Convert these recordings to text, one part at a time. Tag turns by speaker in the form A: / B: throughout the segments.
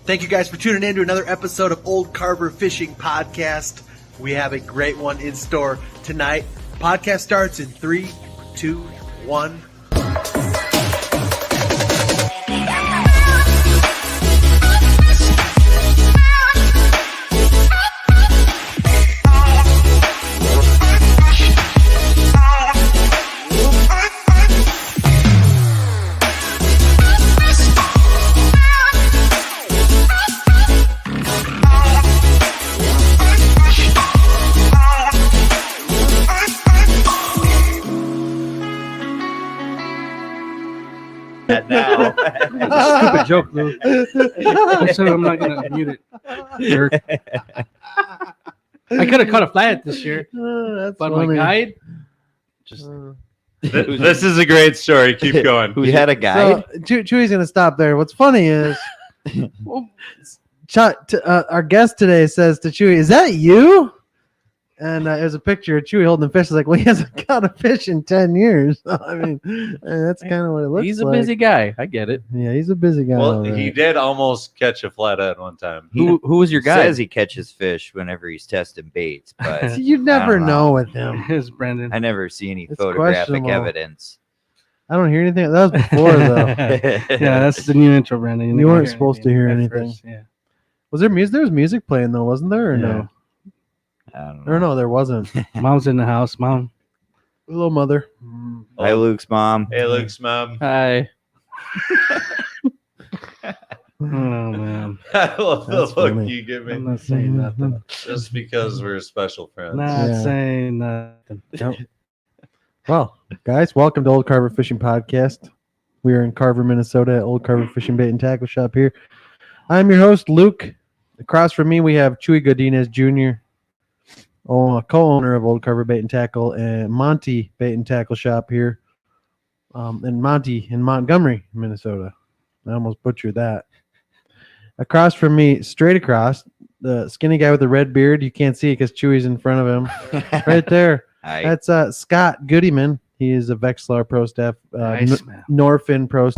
A: Thank you guys for tuning in to another episode of Old Carver Fishing Podcast. We have a great one in store tonight. Podcast starts in 3, 2, 1.
B: Now.
C: Stupid joke, though. I said I'm not gonna mute it. Jerk. I could have caught a flathead this year,
D: That's
C: but
D: funny.
C: my guide just.
B: This is a great story. Keep going.
E: You had a guide?
D: So Chewy's gonna stop there. What's funny is, our guest today says to Chewy, "Is that you?" And there's a picture of Chewy holding the fish. It's like, well, he hasn't caught a fish in 10 years. I mean, that's kind of what it looks like.
F: He's a busy guy. I get it.
D: Yeah, he's a busy guy.
B: Well,
D: all right.
B: he did almost catch a flathead one time.
F: Who was your guy?
E: Says he catches fish whenever he's testing baits, but
D: You never
E: I don't
D: know
E: know.
D: with him.
C: It's Brandon.
E: I never see any
D: It's
E: photographic
D: questionable.
E: evidence.
D: I don't hear anything. That was before, though.
C: Yeah, that's the new intro, Brandon.
D: You
C: didn't
D: weren't supposed to hear
C: at
D: anything.
C: first, yeah.
D: Was there music? There was music playing, though, wasn't there? Or no?
E: I don't
D: Or
E: know.
D: no, there wasn't.
C: Mom's in the house. Mom.
D: Hello, mother.
E: Hi, Luke's mom.
B: Hey, Luke's mom.
F: Hi.
C: Oh man,
B: I love the
D: That's
B: look
D: funny.
B: you give
C: I'm
B: me.
C: not saying nothing.
B: Just because we're special friends.
C: Not
D: Yeah.
C: saying nothing.
D: Yep. Well, guys, welcome to Old Carver Fishing Podcast. We are in Carver, Minnesota at Old Carver Fishing Bait and Tackle Shop here. I'm your host, Luke. Across from me, we have Chewy Godinez Jr., co-owner of Old Carver Bait and Tackle, and Monty Bait and Tackle Shop here, and Monty in Montgomery, Minnesota. I almost butchered that. Across from me, straight across, the skinny guy with the red beard. You can't see it because Chewy's in front of him. Right there.
E: Hi.
D: That's Scott Goodyman. He is a Vexlar Pro Staff,
C: Nice, man.
D: Norfin Pro.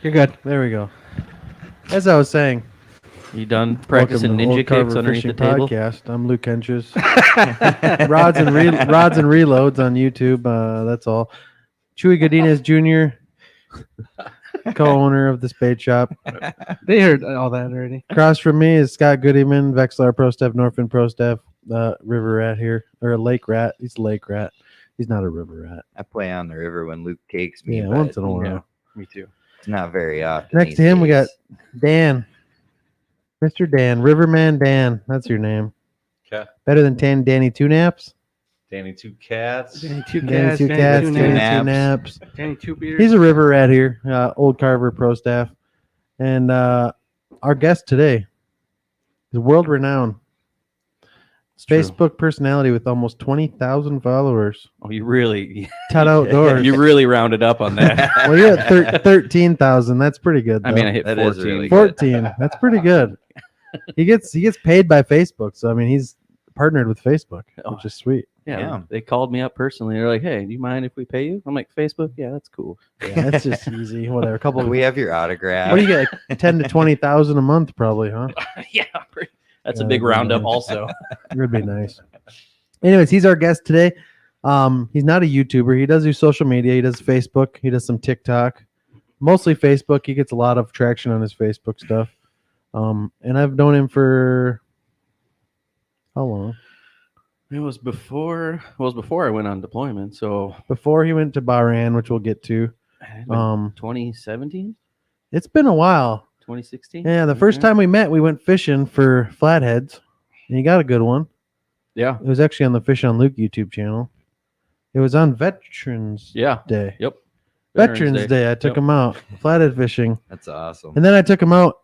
C: You're good.
D: There we go. As I was saying,
F: You done practicing
D: welcome to
F: ninja
D: Old Carver
F: kicks underneath the
D: Fishing
F: table?
D: Podcast. I'm Luke Henches. rods and reloads on YouTube. That's all. Chewy Godinez Jr., co-owner of this bait shop.
C: They heard all that already.
D: Across from me is Scott Goodyman, Vexlar Pro Staff, Norfin Pro Staff, river rat here, or a lake rat. He's a lake rat. He's not a river rat.
E: I play on the river when Luke takes me,
D: Yeah,
E: but
D: once in a while.
C: Yeah, me too.
E: it's not very often.
D: Next
E: these
D: to him, we got
E: days.
D: Dan. Mr. Dan. Riverman Dan. That's your name.
B: Okay.
D: Better than Danny Two Naps?
B: Danny Two Cats.
C: Danny two
D: Danny
C: cats.
D: Two Cats.
C: Danny
D: Danny
C: two
D: Two
C: naps.
D: Naps.
C: Danny two beers.
D: He's a river rat here, Old Carver Pro Staff. And our guest today is world-renowned Facebook personality with almost 20,000 followers.
F: Oh, you really,
D: TUT Outdoors.
F: you really rounded up on that.
D: Well, you're at 13,000. That's pretty good.
F: I mean,
D: though.
F: I hit
E: That is
F: 14.
E: really good.
D: 14. That's pretty good. He gets paid by Facebook, so I mean he's partnered with Facebook, which is sweet.
F: Yeah,
E: Yeah.
F: they called me up personally. They're like, "Hey, do you mind if we pay you?" I'm like, "Facebook, yeah, that's cool."
D: Yeah, that's just easy. Whatever. A couple.
E: We have your autograph.
D: What do you get? Like 10 to 20,000 a month, probably, huh?
F: Yeah, that's a
D: Yeah,
F: big
D: that'd be
F: roundup.
D: nice.
F: Also,
D: It would be nice. Anyways, he's our guest today. He's not a YouTuber. He does do social media. He does Facebook. He does some TikTok. Mostly Facebook. He gets a lot of traction on his Facebook stuff. And I've known him for how long?
F: it was before. Well, it was before I went on deployment. So,
D: Before he went to Bahrain, which we'll get to.
F: 2017,
D: It's been a while.
F: 2016.
D: Yeah, the first time we met, we went fishing for flatheads, and he got a good one.
F: Yeah,
D: It was actually on the Fish on Luke YouTube channel. It was on Veterans
F: yeah,
D: Day.
F: yep.
D: Veterans Day. I took
F: Yep.
D: him out flathead fishing,
E: That's awesome.
D: and then I took him out.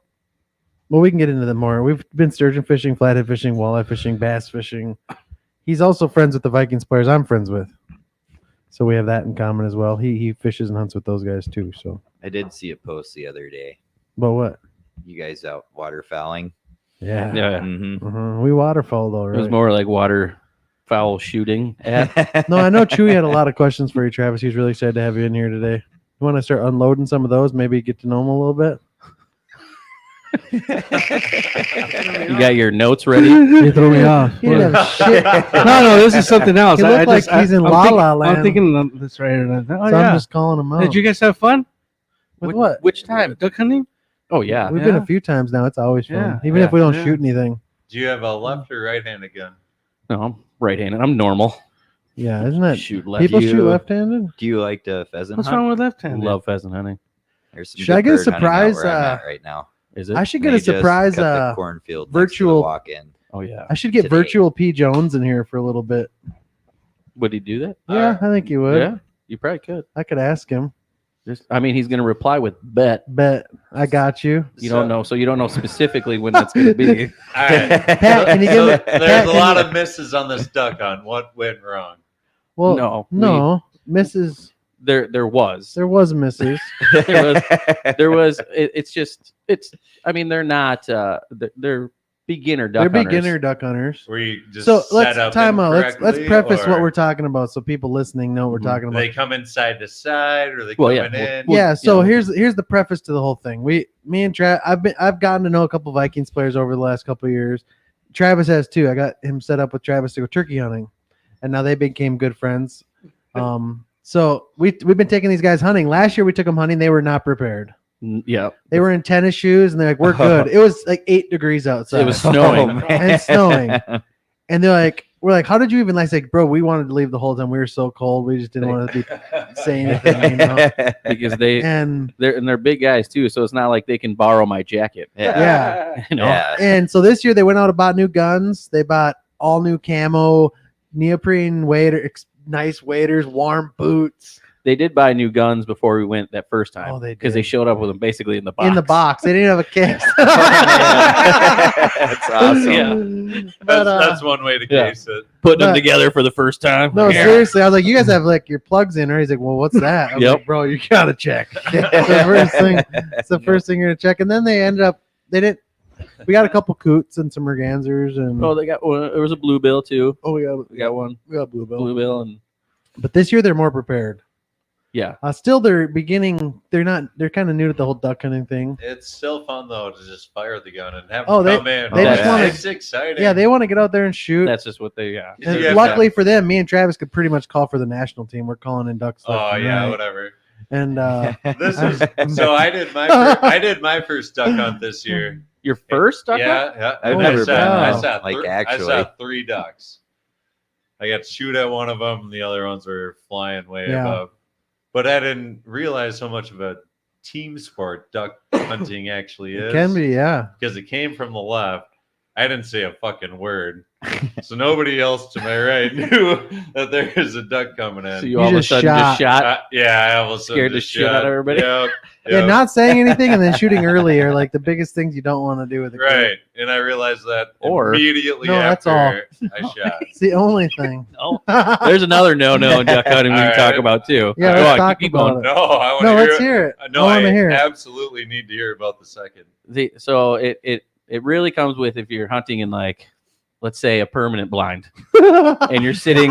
D: Well, we can get into that more. We've been sturgeon fishing, flathead fishing, walleye fishing, bass fishing. He's also friends with the Vikings players I'm friends with. So we have that in common as well. He fishes and hunts with those guys too. So,
E: I did see a post the other day.
D: but what?
E: You guys out waterfowling?
D: Yeah.
F: Yeah.
E: Mm-hmm.
D: We waterfowl though,
F: It was
D: right?
F: more like waterfowl shooting.
D: No, I know Chewy had a lot of questions for you, Travis. He's really excited to have you in here today. You want to start unloading some of those? Maybe get to know him a little bit.
F: You got your notes ready?
C: You threw me off.
D: He didn't have shit.
C: No, this is something else.
D: He looked like he's in La La Land.
C: I'm thinking of this right now. Oh,
D: So
C: yeah.
D: I'm just calling him out.
C: Did you guys have fun?
D: With what?
F: Which time?
C: Duck hunting?
F: Oh yeah.
D: We've been
C: Yeah.
D: a few times now. It's always fun,
C: Yeah,
D: even if we don't
C: yeah.
D: shoot anything.
B: Do you have a left or right-handed gun?
F: No, I'm right-handed. I'm normal.
D: Yeah, isn't that
F: Shoot left.
D: people
E: You-
D: shoot left-handed?
E: Do you like to pheasant
C: What's
E: hunt?
C: wrong with left-handed?
F: Love pheasant hunting.
E: There's some
D: Should I
E: good
D: get a
E: bird hunting out
D: surprise,
E: where I'm at right now.
F: Is it?
D: I should
E: They
D: get a
E: just
D: surprise.
E: cut the cornfield
D: virtual-
E: walk in.
F: Oh yeah.
D: I should get
E: today.
D: virtual P Jones in here for a little bit.
F: Would he do that?
D: Yeah, I think you would.
F: Yeah. You probably could.
D: I could ask him.
F: I mean, he's going to reply with bet.
D: Bet I got you.
F: You don't know, so you don't know specifically when that's going to be.
B: All right.
D: Pat, can you give me?
B: So
D: Pat,
B: there's a
D: can
B: lot
D: you-
B: of misses on this duck hunt. What went wrong?
D: Well,
F: No,
D: no, Mrs.
F: There was.
D: There was Mrs.
F: There was. It's. I mean, they're not. They're beginner duck
D: They're
F: hunters.
D: beginner duck hunters.
B: Were you just
D: So
B: set
D: let's
B: up
D: time out. Let's
B: incorrectly,
D: preface what
B: or
D: we're talking about so people listening know what we're
F: Mhm.
D: talking
B: do
D: about.
B: they come in side to side, or they
F: Well,
B: coming
F: yeah,
B: in?
F: well,
D: Yeah, so
F: yeah.
D: here's the preface to the whole thing. Me and Travis, I've gotten to know a couple Vikings players over the last couple of years. Travis has too. I got him set up with Travis to go turkey hunting, and now they became good friends. So we've been taking these guys hunting. Last year we took them hunting. They were not prepared.
F: Yeah.
D: They were in tennis shoes, and they're like, "We're good." It was like 8 degrees outside.
F: It was snowing.
D: And snowing. And they're like, we're like, how did you even? I said, bro, we wanted to leave the whole time. We were so cold. We just didn't want to be saying anything, you know?
F: Because they're big guys too, so it's not like they can borrow my jacket.
D: Yeah.
F: You know?
E: Yeah.
D: And so this year they went out and bought new guns. They bought all new camo, neoprene nice waders, warm boots
F: They did buy new guns before we went that first time.
D: Oh, they
F: because they
D: did.
F: showed up with them basically in the box.
D: in the box. They didn't have a case.
E: That's awesome.
F: Yeah.
D: But,
B: That's one way to
F: yeah.
B: case it.
F: Putting them
D: But-
F: together for the first time.
D: no,
F: Yeah.
D: seriously. I was like, you guys have like your plugs in, right? He's like, well, what's that? I was
F: Yep.
D: like, bro, you gotta check. It's the first thing you're gonna check. And then they ended up. They didn't. We got a couple coots and some mergansers and
F: Oh, they got one. There was a bluebill too.
D: we
F: We got one
D: got bluebill.
F: bluebill, and
D: But this year they're more prepared.
F: yeah,
D: Still, they're beginning. They're not. They're kind of new to the whole duck hunting thing.
B: It's still fun though to just fire the gun and have
D: Oh,
B: them
D: they-
B: come in.
D: they
F: just wanna-
B: It's exciting.
D: Yeah, they want to get out there and shoot.
F: that's just what they. Yeah,
D: And
B: You have
D: luckily for them, me and Travis could pretty much call for the national team. We're calling in ducks. left
B: Oh
D: and
B: yeah,
D: right.
B: whatever.
D: And
B: This is so. I did my first duck hunt this year.
F: your first duck hunt?
B: Yeah.
E: I've
B: And
E: never
B: I
D: been,
B: shot
E: like,
B: I
E: actually.
B: shot 3 ducks. I got to shoot at one of them. The other ones were flying way
D: Yeah.
B: above. But I didn't realize how much of a team sport duck hunting actually is.
D: it can be, yeah.
B: Because it came from the left. I didn't say a fucking word. So nobody else to my right knew that there was a duck coming in.
F: So you all of a
D: just
F: sudden
D: shot.
F: just shot.
B: Yeah, I almost
F: Scared the shit out of everybody?
B: Yep,
D: Yeah,
B: yep.
D: not saying anything and then shooting early are like the biggest things you don't want to do with a kid.
B: Right. And I realized that
F: Or-
B: immediately
D: No, that's
B: after I shot.
D: It's the only thing.
F: Oh, there's another no in duck hunting we
B: All
F: can talk
B: right.
F: about too.
D: Yeah,
F: Go
D: let's
F: on,
D: talk
F: keep
D: about
F: going.
D: it.
B: No, I want
D: No,
B: to hear
D: let's hear it.
B: No,
D: I want to
B: I
D: hear it.
B: absolutely need to hear about the second.
F: So it really comes with if you're hunting in like, let's say a permanent blind, and you're sitting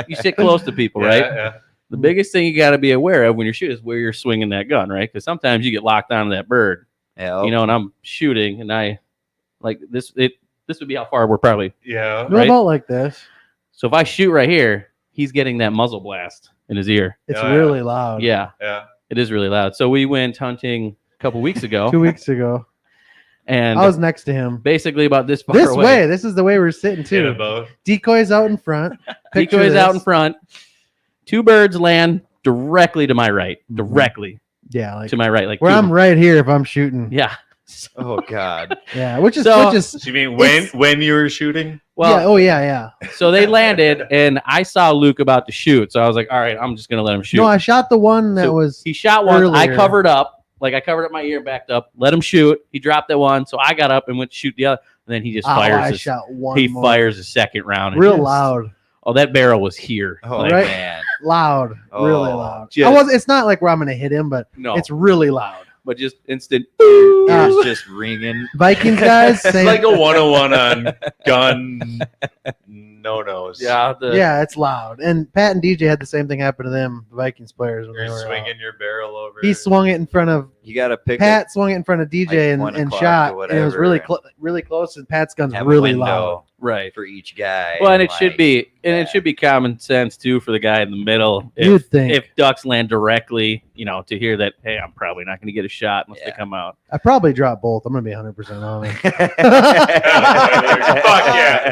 F: you sit close to people, right?
B: Yeah.
F: The biggest thing you got to be aware of when you're shooting is where you're swinging that gun, right? Because sometimes you get locked onto that bird,
E: Yeah.
F: you know, and I'm shooting and I like this. This would be how far we're probably.
B: Yeah.
D: What
F: right?
D: about like this?
F: So if I shoot right here, he's getting that muzzle blast in his ear.
D: It's
B: Yeah.
D: really loud.
F: Yeah,
B: Yeah.
F: it is really loud. So we went hunting a couple weeks ago,
D: 2 weeks ago.
F: and
D: I was next to him.
F: basically about this far
D: This
F: away.
D: way. This is the way we're sitting
B: In a
D: too.
B: boat.
D: Decoys out in front. Picture
F: Decoys out in
D: this.
F: front. 2 birds land directly to my right. Directly
D: Yeah, like
F: to my right. Like
D: where
F: two-
D: I'm right here if I'm shooting.
F: Yeah.
E: Oh God.
D: Yeah, which is
F: So-
B: So you mean when you were shooting?
F: Well,
D: yeah, oh yeah.
F: so they landed, and I saw Luke about to shoot. So I was like, all right, I'm just gonna let him shoot.
D: No, I shot the one that
F: So
D: was
F: he shot one. I
D: earlier.
F: covered up. Like I covered up my ear, backed up, let him shoot. He dropped that one, so I got up and went to shoot the other. And then he just
D: oh,
F: fires.
D: I
F: his-
D: shot one.
F: he
D: more.
F: fires a second round. And
D: real
F: just-
D: loud.
F: oh, that barrel was here.
E: Oh
F: Like,
D: Right.
E: man.
D: Loud, really
E: Oh,
D: loud.
F: just-
D: It's not like where I'm gonna hit him, but
F: no,
D: it's really loud.
F: but just instant.
E: Ears just ringing.
D: Vikings guys,
B: It's
D: same.
B: like a 101 on gun no-nos.
F: Yeah,
D: Yeah, it's loud. And Pat and DJ had the same thing happen to them, the Vikings players. When
B: You're
D: they were
B: swinging your barrel over.
D: He swung it in front of
E: You got to pick
D: Pat, swung it in front of DJ
E: like 1
D: and
E: o'clock
D: shot,
E: or
D: and it was
E: whatever,
D: really
E: and
D: really close. And Pat's gun's
E: have
D: really
E: a window
D: loud.
F: right.
E: for each guy.
F: Well, and it should
E: like,
F: be, and
E: yeah.
F: it should be common sense too for the guy in the middle.
D: You'd think.
F: If ducks land directly, to hear that, hey, I'm probably not going to get a shot unless they
E: Yeah.
F: come out.
D: I probably dropped both. I'm gonna be 100% honest.
B: Fuck yeah.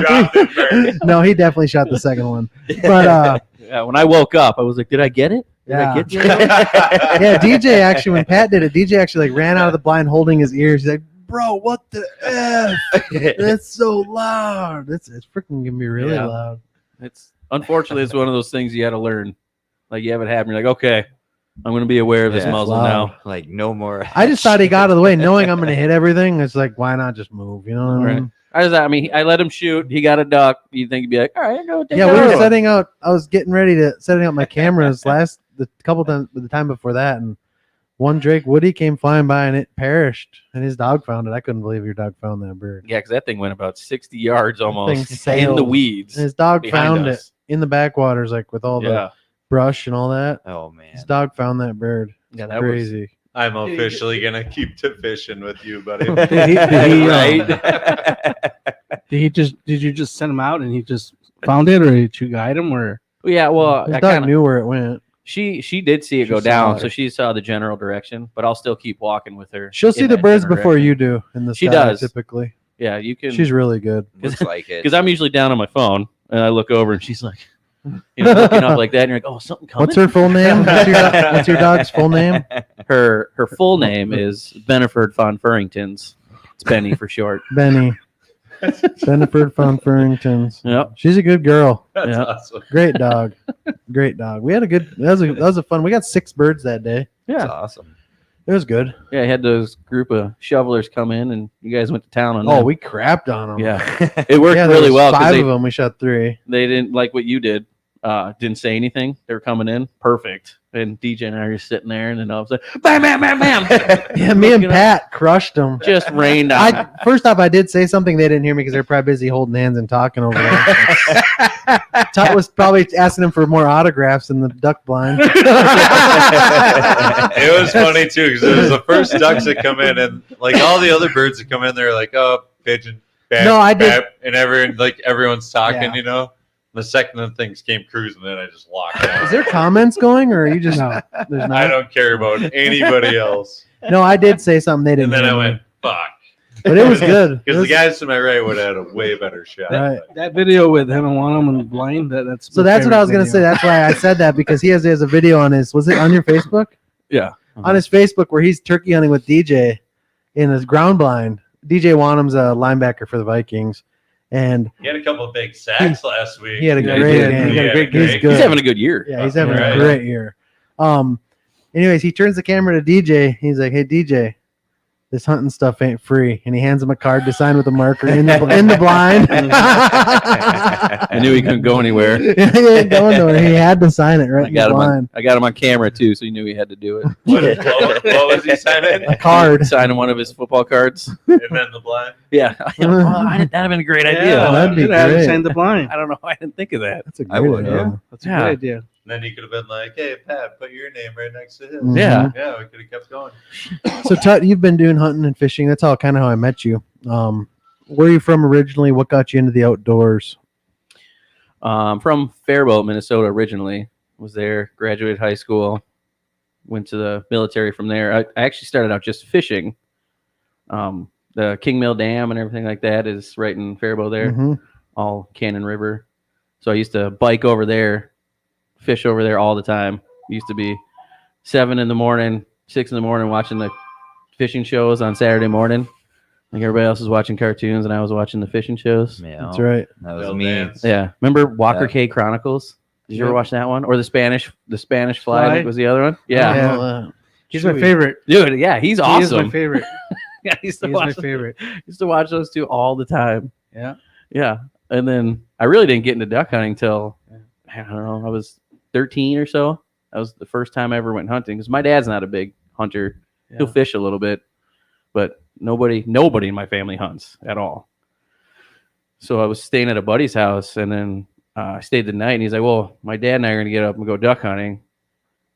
B: Dropped it first.
D: No, he definitely shot the second one. But
F: Yeah, when I woke up, I was like, did I get it? Did
D: Yeah.
F: I get it?
D: yeah, DJ actually, when Pat did it, DJ actually like ran out of the blind holding his ears. He's like, "Bro, what the f? That's so loud. It's freaking gonna be really
F: Yeah.
D: loud."
F: Unfortunately, it's one of those things you got to learn. Like you have it happen. You're like, okay, I'm going to be aware of this
E: Yeah.
F: muzzle
D: Loud.
F: now.
E: Like no more.
D: I just thought he got out of the way, knowing I'm gonna hit everything. It's like, why not just move? You know what I mean?
F: I let him shoot. He got a duck. You think he'd be like, all right, go take
D: Yeah,
F: that
D: we were
F: one."
D: setting out. I was getting ready to setting up my cameras the time before that, and one Drake Woody came flying by and it perished, and his dog found it. I couldn't believe your dog found that bird.
F: Yeah, because that thing went about 60 yards
D: thing
F: almost in the
D: sailed.
F: weeds.
D: And his dog
F: behind
D: found
F: us.
D: it in the backwaters, like with all the
F: Yeah,
D: brush and all that.
E: Oh man.
D: His dog found that bird.
F: yeah, that
D: Crazy.
B: I'm officially gonna keep to fishing with you, buddy.
C: Did he,
E: Right?
C: did you just send him out and he just found it, or did you guide him, or?
F: was. Yeah, well,
D: His
F: I
D: dog
F: kind of
D: knew where it went.
F: she did see it
D: She
F: go
D: saw
F: down,
D: it.
F: so she saw the general direction. But I'll still keep walking with her.
D: She'll
F: in
D: see the
F: that
D: birds
F: general
D: before
F: direction.
D: you do in the
F: She
D: sky,
F: does.
D: typically.
F: Yeah, you can.
D: She's really good.
E: Looks like it.
F: Because I'm usually down on my phone and I look over and she's like, looking up like that, and you're like, oh, something coming.
D: What's her full name? What's your dog's full name?
F: Her full name is Beneford von Furringtons. It's Benny for short.
D: Benny. Beneford von Furringtons.
F: Yep.
D: She's a good girl.
B: That's
F: Yeah.
B: awesome.
D: Great dog. Great dog. We had a good. That was a fun. We got 6 birds that day.
E: That's
F: Yeah.
E: awesome.
D: It was good.
F: Yeah, I had those group of shovelers come in, and you guys went to town on
D: Oh,
F: them.
D: we crapped on them.
F: Yeah, it worked
D: Yeah, there
F: really
D: was
F: well
D: 5
F: because
D: of them. We shot 3.
F: they didn't like what you did. Didn't say anything. They were coming in perfect, and DJ and I were sitting there, and then all of a sudden, bam, bam, bam, bam.
D: Yeah, me and
F: Looking up,
D: Pat crushed them.
F: just rained down.
D: First off, I did say something. They didn't hear me because they're probably busy holding hands and talking over there. Tut was probably asking him for more autographs in the duck blind.
B: It was funny too because it was the first ducks that come in, and like all the other birds that come in, they're like, "Oh, pigeon." Bap,
D: No, I did-
B: bap, and everyone's talking,
D: Yeah.
B: you know. The second the things came cruising, then I just locked out.
D: Is there comments going, or are you just?
C: No.
D: There's
B: I
D: not.
B: don't care about anybody else.
D: No, I did say something they didn't.
B: And then I
D: hear me.
B: went, "Fuck,"
D: But it was good. It
B: because the
D: was-
B: guys to my right would have had a way better shot.
D: Right.
C: That video with him and one of them in blind. That's
D: So
C: my
D: that's what I was
C: favorite
D: gonna say.
C: video.
D: That's why I said that, because he has a video on his. Was it on your Facebook?
F: Yeah.
D: On his Facebook, where he's turkey hunting with DJ in his ground blind. DJ Wanham's a linebacker for the Vikings, and
B: He had a couple of big sacks last week.
D: he had a
F: Yeah,
D: great
F: he did.
D: game.
F: He
C: had a great game.
D: He's good.
F: He's having a good year.
D: Yeah, he's having
B: Right.
D: a great year. Anyways, he turns the camera to DJ. He's like, "Hey DJ, this hunting stuff ain't free," and he hands him a card to sign with a marker in the blind.
F: I knew he couldn't go anywhere.
D: He ain't going nowhere. He had to sign it right
F: I
D: in
F: got
D: the
F: him
D: blind.
F: I got him on camera too, so he knew he had to do it.
B: What was he signing?
D: A card.
F: Signing one of his football cards.
B: And then the blind.
F: Yeah. That'd have been a great idea.
D: Yeah, that'd be
C: Should have
D: great.
C: signed the blind.
F: I don't know. I didn't think of that.
D: That's a
E: I
D: great
E: would,
D: idea.
E: yeah.
C: That's a
F: Yeah.
C: good idea.
B: And then he could have been like, "Hey, Pat, put your name right next to his."
D: Mhm.
F: Yeah.
B: Yeah, we could have kept going.
D: So Tut, you've been doing hunting and fishing. That's all kind of how I met you. Where are you from originally? What got you into the outdoors?
F: From Faribault, Minnesota originally. Was there, graduated high school, went to the military from there. I actually started out just fishing. The King Mill Dam and everything like that is right in Faribault there,
D: Mhm.
F: all Cannon River. So I used to bike over there, fish over there all the time. Used to be 7 in the morning, 6 in the morning watching the fishing shows on Saturday morning. Like everybody else was watching cartoons and I was watching the fishing shows.
E: Yeah,
D: That's right.
E: that was
B: Bill
E: me.
B: Dance.
F: Yeah. Remember Walker
E: Yeah.
F: K Chronicles? Did you ever
C: Yep.
F: watch that one? Or the Spanish Fly, I
C: Fly?
F: think was the other one? Yeah.
D: Yeah.
C: Well, he's my favorite.
F: Dude, yeah, he's
C: He is my
F: awesome.
C: favorite.
F: Yeah, I used to
C: He's my
F: watch
C: favorite.
F: used to watch those two all the time.
C: Yeah.
F: Yeah. And then I really didn't get into duck hunting till, I don't know, I was 13 or so. That was the first time I ever went hunting because my dad's not a big hunter. He'll fish a little bit, but nobody in my family hunts at all. So I was staying at a buddy's house, and then I stayed the night, and he's like, well, my dad and I are going to get up and go duck hunting.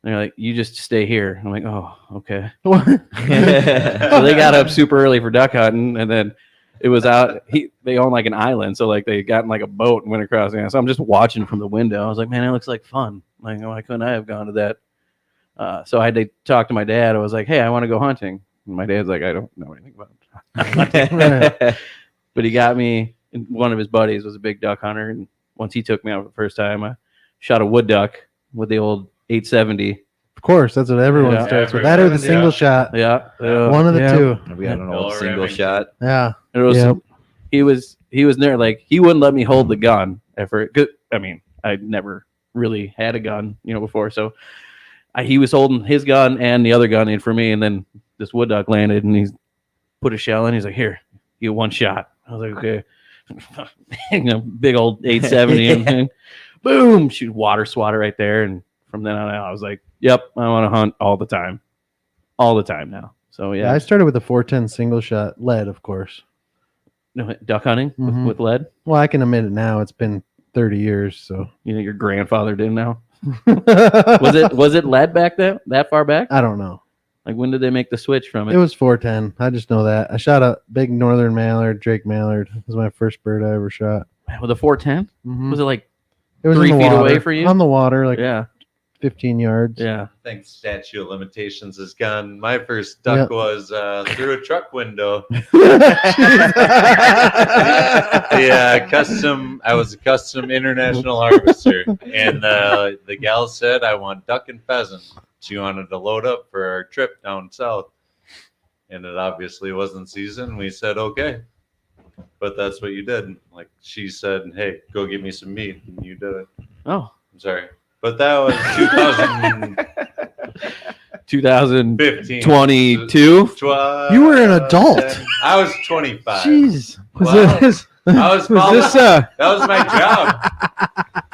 F: And they're like, you just stay here. I'm like, oh, okay. So they got up super early for duck hunting, and then it was out. They own like an island, so like they got in like a boat and went across. So I'm just watching from the window. I was like, man, it looks like fun. Like, why couldn't I have gone to that? So I had to talk to my dad. I was like, hey, I want to go hunting. And my dad's like, I don't know anything about hunting. But he got me. And one of his buddies was a big duck hunter, and once he took me out for the first time, I shot a wood duck with the old 870.
D: Of course, that's what everyone
F: Yeah.
D: starts with. That or the single shot.
F: Yeah,
D: One of the two.
E: We got an old
B: Bill
E: single
B: Remington.
E: shot.
D: Yeah.
F: It was,
D: Yep.
F: he was there, like he wouldn't let me hold the gun ever. I mean, I'd never really had a gun, before. So he was holding his gun and the other gun in for me, and then this wood duck landed, and he's put a shell in. He's like, "Here, you get one shot." I was like, "Okay." Big old 870, and boom, shoot water swatter right there. And from then on out, I was like, "Yep, I want to hunt all the time now." So
D: Yeah, I started with a 410 single shot lead, of course.
F: No, duck hunting
D: Mhm.
F: with lead.
D: Well, I can admit it now. It's been 30 years, so.
F: Your grandfather did now. Was it lead back that far back?
D: I don't know.
F: Like when did they make the switch from it?
D: It was 410. I just know that. I shot a big northern mallard, Drake mallard. It was my first bird I ever shot.
F: With a 410?
D: Mhm.
F: Was it like
D: It was
F: 3
D: in the
F: feet
D: water.
F: away for you?
D: On the water, like
F: yeah,
D: 15 yards.
F: yeah.
B: I think statute of limitations is gone. My first duck was through a truck window. Yeah, I was a custom international harvester, and the gal said, "I want duck and pheasant." She wanted to load up for our trip down south, and it obviously wasn't season. We said, "Okay," but that's what you did. Like she said, "Hey, go get me some meat," and you did it.
F: Oh,
B: I'm sorry, but that was 2015.
F: 2022?
D: You were an adult.
B: I was 25.
D: Jeez.
B: Wow.
C: this
B: I was
C: was this
B: that was my job.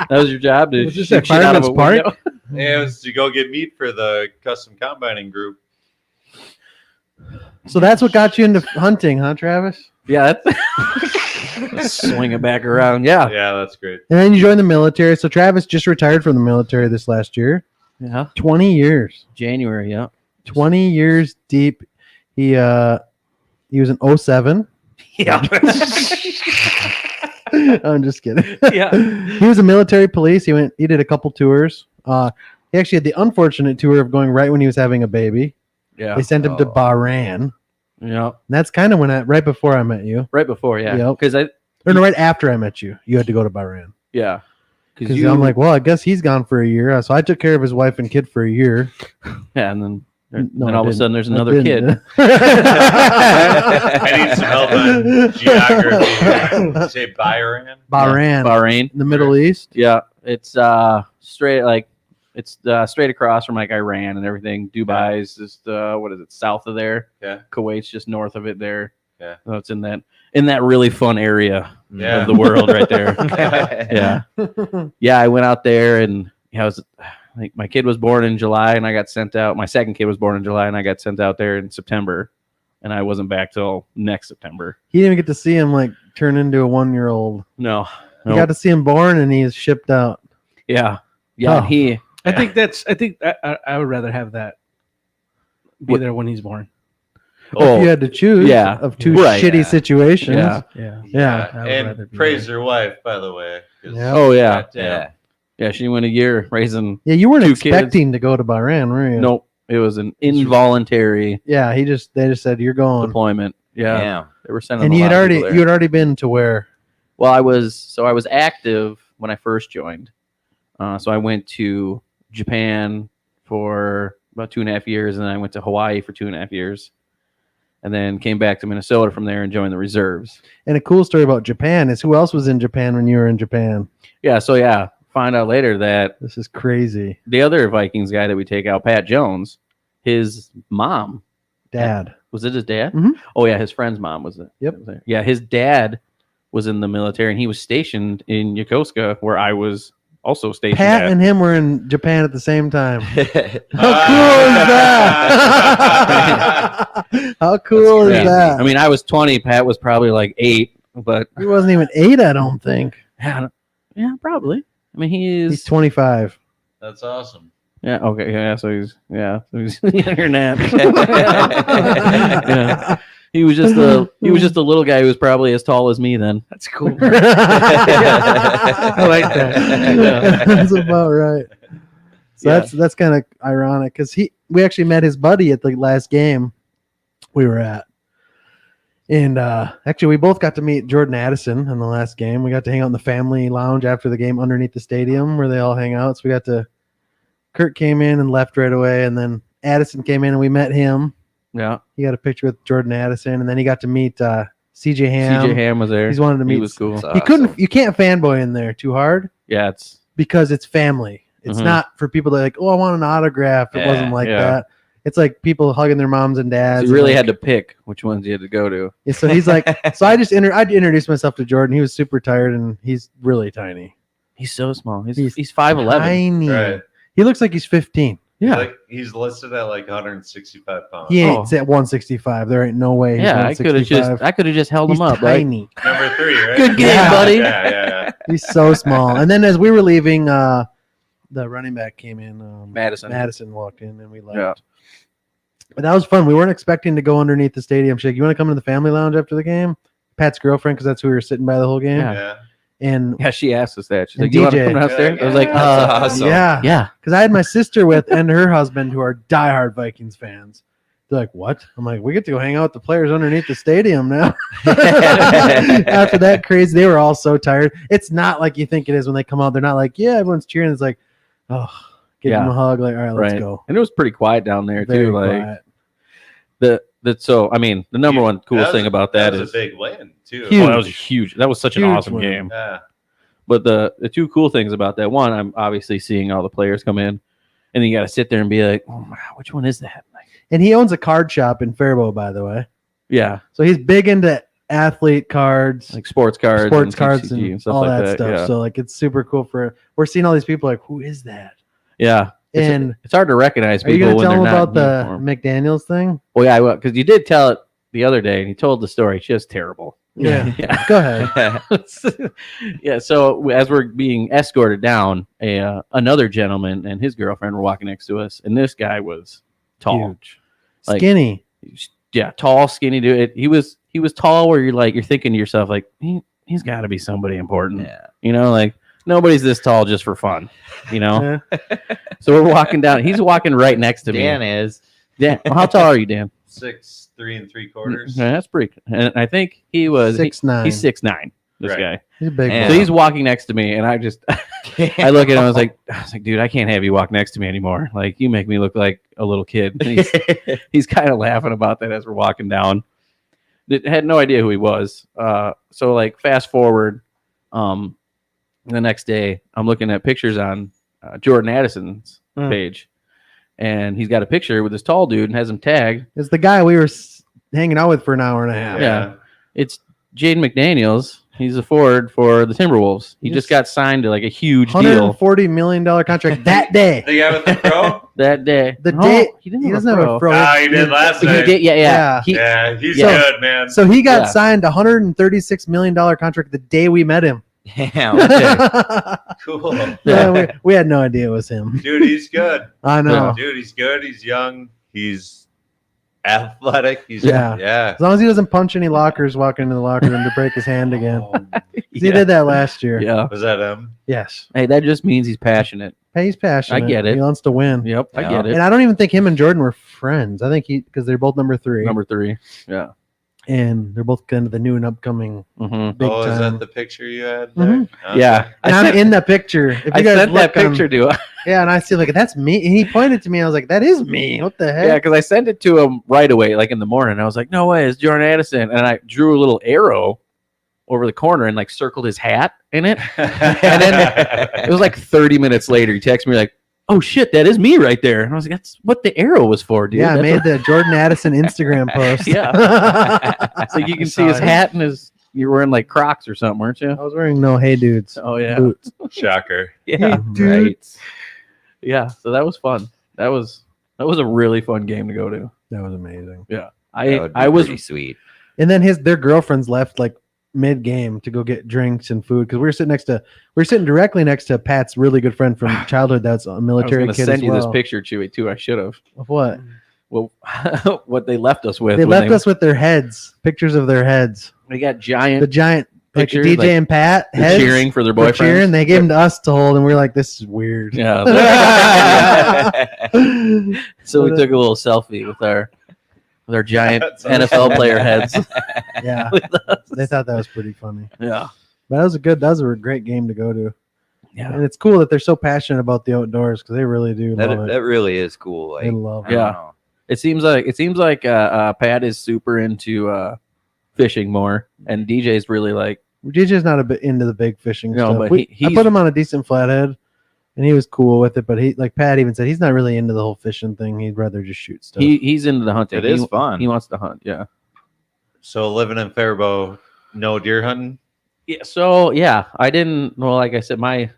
F: That was your job to
C: Was this
F: shoot
C: at
F: shit out of a
C: Fireman's Park?
F: window?
B: It was to go get meat for the custom combining group.
D: So that's what got you into hunting, huh, Travis?
F: Yeah, let's swing it back around. Yeah,
B: Yeah, that's great.
D: And then you joined the military. So Travis just retired from the military this last year.
F: yeah.
D: 20 years.
F: January, yeah.
D: 20 years deep. He was an 07.
F: Yeah.
D: I'm just kidding.
F: Yeah.
D: He was a military police. He did a couple tours. He actually had the unfortunate tour of going right when he was having a baby.
F: Yeah.
D: They sent him to
E: Oh.
D: Bahrain.
F: Yeah.
D: And that's kind of right before I met you.
F: Right before, yeah.
D: Yep.
F: Because
D: Or no, right after I met you. You had to go to Bahrain.
F: yeah.
D: Because I'm like, well, I guess he's gone for a year. So I took care of his wife and kid for a year.
F: yeah, and then
D: No,
F: then
D: I
F: all of a
D: didn't.
F: sudden there's
D: I
F: another kid.
D: didn't.
B: I need some help on geography. Say Bahrain.
D: Bahrain.
F: Bahrain.
D: In the Middle East.
F: Yeah, it's straight across from like Iran and everything. Dubai's just what is it, south of there?
B: Yeah.
F: Kuwait's just north of it there.
B: Yeah.
F: So it's in that really fun area
B: Yeah.
F: of the world right there. Yeah. Yeah, I went out there and I was like, my kid was born in July and I got sent out. My second kid was born in July and I got sent out there in September, and I wasn't back till next September.
D: He didn't even get to see him like turn into a 1-year-old.
F: No.
D: He got to see him born and he's shipped out.
F: Yeah. Yeah.
D: Oh.
F: He
C: I think I would rather have that be there when he's born.
D: If you had to choose
F: yeah.
D: of two
F: Right.
D: shitty
E: Yeah.
D: situations.
F: Yeah.
C: Yeah.
D: Yeah.
C: I would rather
B: And
C: be
B: praise
C: there.
B: your wife, by the way. 'cause
D: Yeah.
F: Oh yeah.
B: goddamn.
E: Yeah.
F: Yeah, she went a year raising.
D: Yeah, you weren't
F: Two
D: expecting to go to Bahrain, were you?
F: Nope, it was an involuntary
D: Yeah, they just said you're going.
F: deployment. Yeah,
E: Yeah.
F: they were sending.
D: And
F: a
D: you
F: lot
D: had
F: of people there.
D: already been to where?
F: Well, I was active when I first joined. So I went to Japan for about 2.5 years, and then I went to Hawaii for 2.5 years, and then came back to Minnesota from there and joined the reserves.
D: And a cool story about Japan is who else was in Japan when you were in Japan?
F: Yeah, so yeah, find out later that
D: This is crazy.
F: the other Vikings guy that we take out, Pat Jones, his mom,
D: Dad.
F: was it his dad?
D: Mhm.
F: Oh yeah, his friend's mom was it?
D: Yep.
F: was there. Yeah, his dad was in the military, and he was stationed in Yokosuka, where I was also stationed
D: Pat
F: at.
D: and him were in Japan at the same time. How
B: Ah.
D: cool is that? How cool is
F: Yeah.
D: that?
F: I mean, I was 20. Pat was probably like 8, but
D: He wasn't even 8, I don't think.
F: yeah, probably. I mean,
D: He's 25.
B: That's awesome.
F: Yeah. Okay. Yeah. So he's younger than that. Yeah. He was just a little guy who was probably as tall as me then.
C: That's cool.
D: I
C: like that.
F: Yeah.
D: That's about right. So
F: Yeah.
D: that's kind of ironic because we actually met his buddy at the last game we were at. And actually, we both got to meet Jordan Addison in the last game. We got to hang out in the family lounge after the game underneath the stadium where they all hang out. So we got to. Kurt came in and left right away, and then Addison came in and we met him.
F: Yeah.
D: He got a picture with Jordan Addison, and then he got to meet CJ Ham.
F: CJ Ham was there.
D: He's wanted to meet.
F: He was cool.
E: That's
D: You couldn't.
E: awesome.
D: You can't fanboy in there too hard
F: Yeah. It's
D: because it's family. It's
F: Mhm.
D: not for people that are like, oh, I want an autograph. It
E: Yeah,
D: wasn't like
F: yeah.
D: that. It's like people hugging their moms and dads.
F: so you really
D: and
F: had
D: like,
F: to pick which ones you had to go to.
D: Yeah, so he's like, so I introduced myself to Jordan. He was super tired and he's really tiny.
F: He's so small. He's
D: He's
F: 5'11".
D: Tiny.
B: Right.
D: He looks like he's 15.
F: Yeah.
B: He's listed at like 165 pounds.
D: He ain't
F: Oh.
D: at 165. There ain't no way. He's
F: Yeah. I could have
D: 165.
F: just held
D: He's
F: him up. Right?
D: tiny.
B: Number 3, right?
F: Good game,
D: Yeah.
F: buddy.
B: Yeah.
D: He's so small. And then as we were leaving, the running back came in.
F: Madison.
D: walked in and we left.
F: Yeah.
D: But that was fun. We weren't expecting to go underneath the stadium. She's like, you want to come to the family lounge after the game? Pat's girlfriend, because that's who we were sitting by the whole game.
F: Yeah.
B: Yeah.
D: And
F: Yeah. She asked us that. She's
D: And
F: like, "Do you want to
D: DJ.
F: come downstairs?" I was like,
E: That's awesome.
D: yeah.
F: "Yeah."
D: Because I had my sister with and her husband who are diehard Vikings fans. They're like, what? I'm like, we get to go hang out with the players underneath the stadium now. After that crazy, they were all so tired. It's not like you think it is when they come out. They're not like, yeah, everyone's cheering. It's like, oh, give them
F: Yeah.
D: a hug. Like, all right, let's
F: Right.
D: go.
F: And it was pretty quiet down there
D: Very
F: too. Like
D: quiet.
F: so I mean, the number one coolest
B: That was
F: thing about that
B: was
F: is
B: a big win too.
D: Huge.
F: well, that was huge. That was such an
D: Huge
F: awesome
D: win.
F: game.
B: Yeah.
F: But the two cool things about that, one, I'm obviously seeing all the players come in, and then you got to sit there and be like, oh, my, which one is that? Like,
D: And he owns a card shop in Faribault, by the way.
F: yeah,
D: So he's big into athlete cards,
F: like sports cards,
D: sports
F: and
D: cards,
F: TCG
D: and
F: stuff
D: all
F: like
D: that stuff.
F: Yeah.
D: So like, it's super cool we're seeing all these people like, who is that?
F: Yeah.
D: And
F: It's hard to recognize
D: are you
F: people
D: going to
F: when
D: tell
F: they're
D: him
F: not
D: about the
F: uniform.
D: McDaniels thing?
F: Well, yeah, I will, because you did tell it the other day, and he told the story. It's just terrible.
D: Yeah.
F: Yeah.
D: Go ahead.
F: Yeah. So as we're being escorted down, another gentleman and his girlfriend were walking next to us, and this guy was tall,
D: Huge.
F: Like-
D: Skinny.
F: yeah, tall, skinny dude. He was tall where you're thinking to yourself like he's got to be somebody important.
E: Yeah.
F: You know, like nobody's this tall just for fun. You know.
D: Yeah.
F: So we're walking down. He's walking right next to
E: Dan
F: me.
E: is.
F: Dan, well, how tall are you, Dan?
B: 6'3 3/4.
F: Yeah, that's pretty. And I think he was
D: 6'9".
F: He's 6'9". This
B: Right.
F: guy.
D: He's a big
E: Yeah.
F: So
D: boy.
F: he's walking next to me, and I just I look at him. I was like, dude, I can't have you walk next to me anymore. Like, you make me look like a little kid. And he's kind of laughing about that as we're walking down. Had no idea who he was. So like, fast forward, the next day, I'm looking at pictures on Jordan Addison's page, and he's got a picture with this tall dude and has him tagged.
D: It's the guy we were hanging out with for an hour and a half.
F: Yeah. It's Jaden McDaniels. He's a forward for the Timberwolves. He
D: Yes.
F: just got signed to like a huge deal
D: $140 million contract that day.
B: The guy with the pro?
F: that day.
D: The
F: No,
D: day
F: he didn't
D: he
F: have
D: doesn't have a pro.
B: Ah, he did last
F: He
B: night.
F: did, yeah.
D: Yeah.
F: He,
B: Yeah, he's
F: Yeah.
B: good, man.
D: So he got
F: Yeah.
D: signed $136 million contract the day we met him.
E: Damn.
B: Cool.
D: Yeah, we had no idea it was him.
B: Dude, he's good.
D: I know.
B: Dude, he's good. He's young. He's athletic. He's
D: Yeah.
B: yeah.
D: As long as he doesn't punch any lockers walking into the locker room to break his hand again.
B: Oh,
D: He did that last year.
F: Yeah.
B: was that him?
D: Yes.
F: Hey, that just means he's passionate.
D: Hey, he's passionate.
F: I get it.
D: He wants to win.
F: Yep, I
E: Yeah.
F: get it.
D: And I don't even think him and Jordan were friends. I think because they're both number 3.
F: Number 3. Yeah.
D: And they're both kind of the new and upcoming
F: Mm-hmm.
D: big
B: Oh, is
D: time.
B: that the picture you had
D: Mhm.
B: there? Okay.
F: Yeah.
D: And I'm in the picture. If you
F: I
D: guys
F: sent that
D: look on-
F: picture to him.
D: yeah, and I see like that's me. And he pointed to me. I was like, that is me. What the heck?
F: Yeah, because I sent it to him right away, like in the morning. I was like, no way, it's Jordan Addison. And I drew a little arrow over the corner and like circled his hat in it. And then it was like 30 minutes later, he texted me like, oh shit, that is me right there. And I was like, that's what the arrow was for, dude.
D: Yeah, I
F: That's
D: made the Jordan Addison Instagram post.
F: Yeah. so you can see his hat and his You were wearing like Crocs or something, weren't you?
D: I was wearing no Hey Dudes
F: Oh yeah,
D: boots.
B: Shocker.
F: yeah,
D: dude.
F: right. Yeah, so that was fun. That was a really fun game to go to.
D: That was amazing.
E: That would be
F: I was
E: pretty sweet.
D: And then their girlfriends left like mid game to go get drinks and food because we were sitting directly next to Pat's really good friend from childhood. That's a
F: I was
D: military
F: going to
D: kid.
F: send
D: as
F: you this
D: well.
F: picture, Chewy, too. I should have.
D: Of what?
F: Well, what they left us with.
D: They
F: when
D: left us with their heads, pictures of their heads.
F: They got
D: The
F: giant
D: giant like,
F: Pictures,
D: DJ
F: like,
D: and Pat
F: they're
D: heads
F: cheering for their
D: for cheering.
F: boyfriends.
D: They gave them to us to hold, and we were like, "This is weird."
F: Yeah. So we took a little selfie with our giant
B: That's awesome.
F: NFL player heads.
D: Yeah, they thought that was pretty funny.
F: Yeah.
D: But that was a great game to go to,
F: Yeah.
D: and it's cool that they're so passionate about the outdoors because they really do love it.
E: That really is cool.
D: They
E: Like,
D: love
E: I
D: it.
E: don't
F: Yeah.
E: know.
F: It seems like Pat is super into fishing more, and DJ's really like,
D: DJ's not a bit into the big fishing
F: No,
D: stuff.
F: but
D: I
F: he's-
D: put him on a decent flathead, and he was cool with it. But he, like Pat even said, he's not really into the whole fishing thing. He'd rather just shoot stuff.
F: he's into the hunting.
E: It is fun.
F: He wants to hunt. Yeah.
B: So living in Faribault, no deer hunting.
F: Yeah. So yeah, I didn't. Well, like I said, my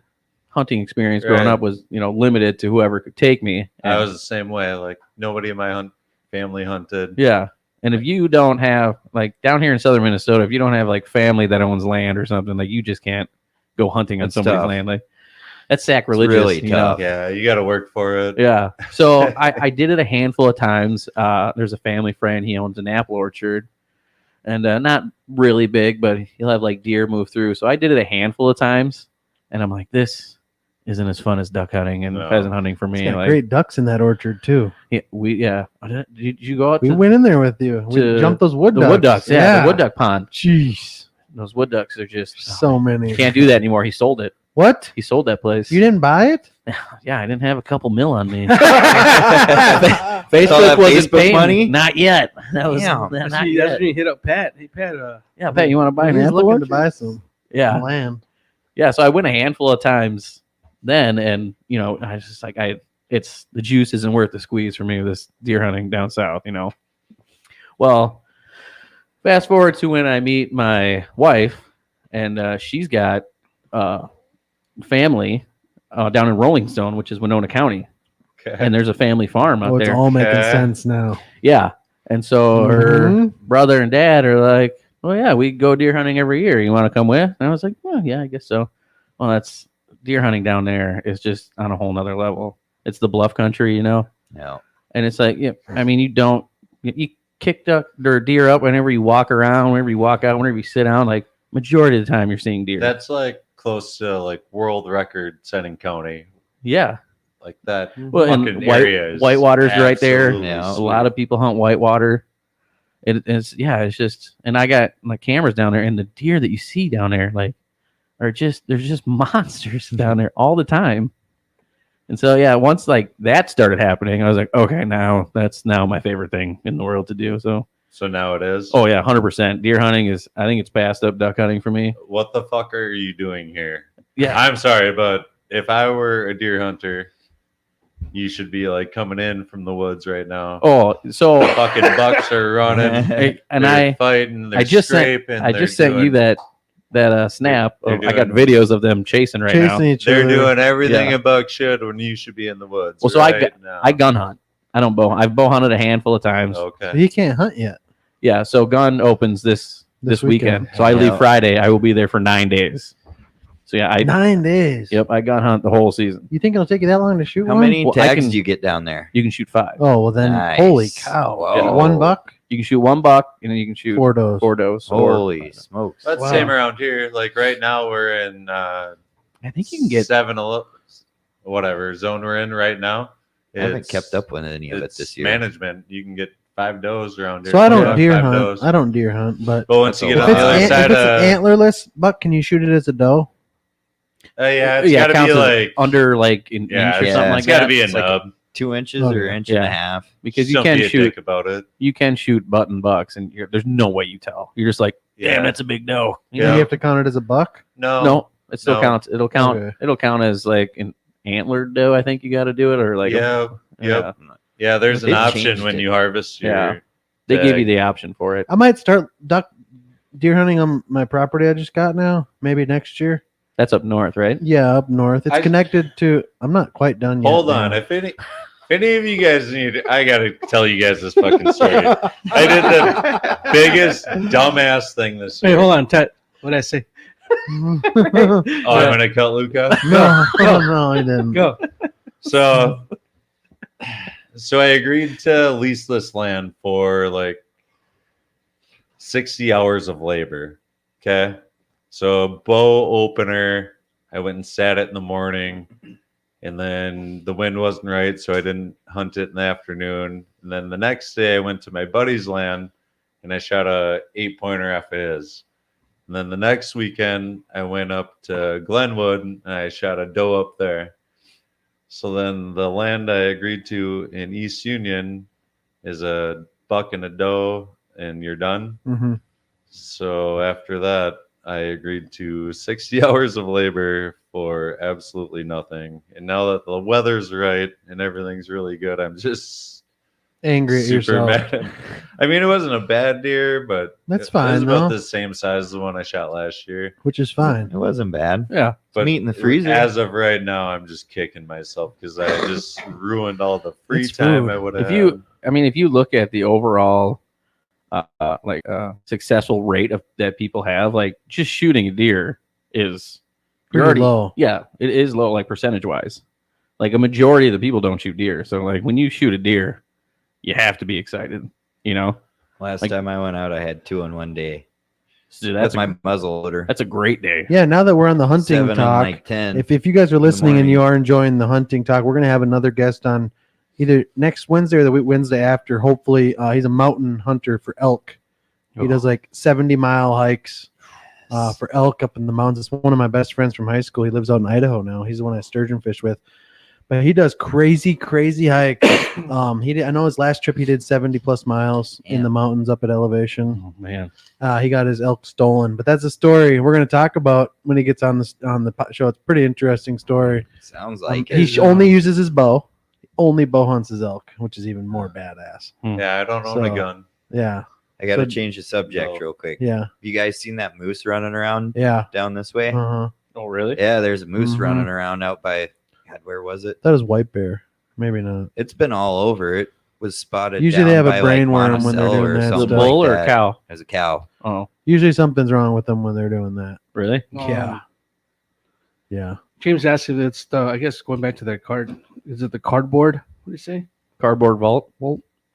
F: hunting experience growing
B: Right.
F: up was limited to whoever could take me.
B: I
F: And-
B: was the same way. Like nobody in my family hunted.
F: Yeah. And if you don't have like down here in southern Minnesota, if you don't have like family that owns land or something, like you just can't go hunting on
E: It's
F: somebody's
E: tough.
F: land. Like that's sacrilegious.
E: really
F: you know?
E: tough.
B: Yeah, you got to work for it.
F: Yeah. So I did it a handful of times. There's a family friend. He owns an apple orchard, and not really big, but he'll have like deer move through. So I did it a handful of times, and I'm like, this isn't as fun as duck hunting and
B: No.
F: pheasant hunting for
D: He's
F: me.
D: got
F: Like,
D: great ducks in that orchard too.
F: yeah. Did you go out
D: We
F: to
D: went in there with you. We
F: to
D: jumped those wood
F: the
D: ducks.
F: wood ducks? Yeah, the wood duck pond.
D: Jeez,
F: Those wood ducks are just
D: so many.
F: You can't do that anymore. He sold it.
D: What?
F: He sold that place.
D: You didn't buy it?
F: Yeah, I didn't have a couple mil on me.
E: All
F: Facebook
E: that
F: wasn't
E: Facebook
F: paying
E: money?
F: Not yet. That was
E: Damn.
F: not
C: That's
F: yet.
C: when you hit up Pat. Hey, Pat.
F: Yeah, Pat, you want to buy an
D: He's
F: apple
D: looking
F: orchard?
D: to buy some
F: Yeah,
D: land.
F: yeah. So I went a handful of times then, and I was just like, it's the juice isn't worth the squeeze for me with this deer hunting down south. Well, fast forward to when I meet my wife, and she's got family down in Rolling Stone, which is Winona County,
B: Okay.
F: and there's a family farm out
D: Oh, it's
F: there.
D: all making
B: Okay.
D: sense now.
F: Yeah. And so her
D: Mhm.
F: brother and dad are like, well, yeah, we go deer hunting every year. You want to come with? And I was like, well, yeah, I guess so. Well, that's deer hunting down there is just on a whole nother level. It's the bluff country,
E: No.
F: and it's like, yeah, I mean, you kick duck or deer up whenever you walk around, whenever you walk out, whenever you sit down, like majority of the time you're seeing deer.
B: That's like close to like world record setting county.
F: yeah.
B: Like that
F: Well, and
B: fucking area is
F: Whitewater's right there.
B: absolutely
E: Yeah.
F: A
B: sweet.
F: lot of people hunt whitewater. It's just, and I got my cameras down there, and the deer that you see down there, like, there's just monsters down there all the time. And so, yeah, once like that started happening, I was like, okay, that's now my favorite thing in the world to do. So,
B: So now it is.
F: oh yeah, 100%. Deer hunting I think it's passed up duck hunting for me.
B: What the fuck are you doing here?
F: Yeah,
B: I'm sorry, but if I were a deer hunter, you should be like coming in from the woods right now.
F: Oh, so
B: Fucking bucks are running.
F: and
B: they're fighting. They're
F: I just
B: scraping.
F: sent you that snap.
B: They're
F: I got
B: doing-
F: videos of them chasing right now.
D: Chasing each
B: They're
D: other.
B: doing everything
F: Yeah.
B: a buck should when you should be in the woods.
F: Well, so
B: now.
F: I gun hunt. I don't bow. I've bow hunted a handful of times.
B: Okay.
D: He can't hunt yet.
F: Yeah, so gun opens this weekend. So I leave
E: Yeah.
F: Friday. I will be there for 9 days. So yeah,
D: 9 days.
F: yep, I gun hunt the whole season.
D: You think it'll take you that long to shoot
E: How
D: one?
E: many
F: Well, I
E: tags
F: can-
E: do you get down there?
F: You can shoot 5.
D: Oh well, then
E: Nice.
D: holy cow!
E: Whoa.
D: One buck,
F: You can shoot 1 buck, and then you can shoot
D: 4 does.
F: 4 does. Or
E: Holy smokes.
B: That's
D: Wow.
B: same around here. Like right now, we're in
F: I think you can get
B: 7-11, whatever zone we're in right now.
E: I haven't
B: It's-
E: kept up with any of it
B: it's
E: this year.
B: management. You can get 5 does around here.
D: So I don't
B: Yeah,
D: deer
B: 5
D: hunt.
B: does.
D: I don't deer hunt, but
B: But once you
E: That's
B: get
E: a
B: on
D: if
B: the
D: it's,
B: other
D: if
B: side
D: it's
B: of,
D: an antlerless buck, can you shoot it as a doe?
B: it's
F: yeah,
B: got to
F: counts
B: be
F: as
B: like
F: under like an
B: yeah,
F: inch or
E: yeah,
F: something
B: it's
F: like
B: got to
F: that.
B: be a
E: It's like a-
B: nub
E: 2 inches or
D: Okay.
E: inch and
F: Yeah.
E: a half.
F: Because you
B: Don't
F: can
B: be a
F: shoot
B: dick about it.
F: button bucks, and there's no way you tell. You're just like,
B: Yeah.
F: damn, that's a big doe. You
D: Do
B: Yeah.
D: you have to count it as a buck?
B: No,
F: No, it still
B: No.
F: counts. It'll count.
D: Okay.
F: It'll count as like an antlered doe. I think you got to do it, or like
B: yeah, yep. Yeah, there's an
E: They've
B: option
E: changed
B: when
E: it.
B: you harvest your
F: Yeah. They give you
B: tag.
F: the option for it.
D: I might start deer hunting on my property I just got now. Maybe next year.
F: That's up north, right?
D: Yeah, up north. It's
B: I-
D: connected to. I'm not quite done yet.
B: Hold on.
D: man.
B: If any of you guys need, I gotta tell you guys this fucking story. I did the biggest dumbass thing this year.
C: Hey, hold on, Ted. What did I say?
B: Oh, I'm gonna cut Luca.
D: No, no, I didn't.
C: Go.
B: So I agreed to lease this land for like 60 hours of labor. Okay. So bow opener, I went and sat it in the morning, and then the wind wasn't right, so I didn't hunt it in the afternoon. And then the next day I went to my buddy's land and I shot a 8-pointer off of his. And then the next weekend I went up to Glenwood and I shot a doe up there. So then the land I agreed to in East Union is a buck and a doe, and you're done.
D: Mhm.
B: So after that, I agreed to 60 hours of labor for absolutely nothing. And now that the weather's right and everything's really good, I'm just
D: Angry at
B: super
D: yourself.
B: mad. I mean, it wasn't a bad deer, but
D: That's
B: it was
D: fine,
B: about
D: though.
B: the same size as the one I shot last year.
D: Which is fine.
E: It wasn't bad.
F: Yeah.
B: But
E: meat in the freezer.
B: As of right now, I'm just kicking myself because I just ruined all the free
D: It's
B: time
D: food.
B: I would have.
F: If you look at the overall successful rate of that people have, like just shooting a deer is you're
D: Pretty
F: already
D: low.
F: Yeah, it is low, like percentage wise. Like a majority of the people don't shoot deer. So like when you shoot a deer, you have to be excited. You know,
E: Last
F: Like-
E: time I went out, I had 2 in one day.
F: so
E: That's
F: that's
E: my muzzle loader.
F: that's a great day.
D: Yeah, now that we're on the hunting
E: 7 and
D: talk,
E: like 10.
D: if you guys are
E: the
D: listening and you
E: morning.
D: are enjoying the hunting talk, we're gonna have another guest on either next Wednesday or the Wednesday after. Hopefully, he's a mountain hunter for elk. He does like 70-mile hikes for elk up in the mountains. It's one of my best friends from high school. He lives out in Idaho now. He's the one I sturgeon fish with. But he does crazy hikes. I know his last trip he did 70+ miles in the mountains up at elevation.
F: Oh man.
D: He got his elk stolen, but that's a story we're going to talk about when he gets on the show. It's a pretty interesting story.
E: Sounds like
D: He
E: it.
D: only uses his bow. Only bow hunts his elk, which is even more badass.
B: Yeah, I don't own a
D: So-
B: gun.
D: Yeah,
E: I got to
D: so-
E: change the subject
B: No.
E: real quick.
D: yeah,
E: Have you guys seen that moose running around
D: yeah.
E: down this way?
D: Uh-huh.
F: Oh really?
E: Yeah, there's a moose
D: Mhm.
E: running around out by, God, where was it?
D: That is white bear. Maybe not.
E: It's been all over. It was spotted.
D: Usually they
E: down
D: have a
E: by,
D: brain
E: like,
D: worm when they're
E: Monticello
D: doing
E: or
D: that
F: The
E: something
D: stuff.
F: bull
E: like
F: or
E: that.
F: cow?
E: There's a cow.
F: Oh,
D: Usually something's wrong with them when they're doing that.
F: really?
D: Yeah, yeah.
C: James asked if it's the. I guess going back to that card. Is it the cardboard? What do you say?
F: Cardboard vault?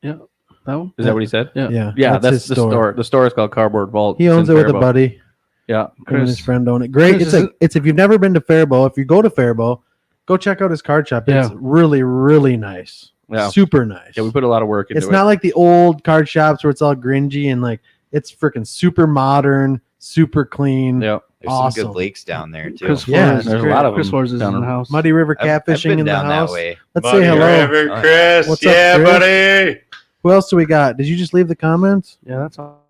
C: Yeah, that one.
F: Is that what he said?
C: Yeah.
D: Yeah,
F: Yeah, that's
D: his
F: the store. The store is called Cardboard Vault.
D: He
F: It's
D: owns
F: in
D: it with a
F: Faribault.
D: buddy.
F: Yeah.
D: Him and his
C: Chris,
D: friend own it. Great.
C: Chris,
D: It's if you've never been to Faribault, if you go to Faribault, go check out his card shop. It's
C: Yeah.
D: really nice.
F: Yeah.
D: Super nice.
F: Yeah, we put a lot of work into
D: It's
F: it.
D: not like the old card shops where it's all gringy and like it's freaking super modern, super clean.
F: Yeah.
E: There's
D: Awesome.
E: some good lakes down there too.
C: Chris
D: Yeah,
C: Flores.
F: there's a lot of
C: Chris
F: them
C: Flores is
F: down
C: in the
F: in
C: house.
D: Muddy River
E: I've
D: catfishing
E: been
D: in the
E: down
D: house.
E: that way.
D: Let's
B: Muddy
D: say hello.
B: River,
E: Oh,
B: Chris.
D: What's up,
B: Yeah,
D: Chris?
B: buddy.
D: Who else do we got? Did you just leave the comments?
C: Yeah, that's all.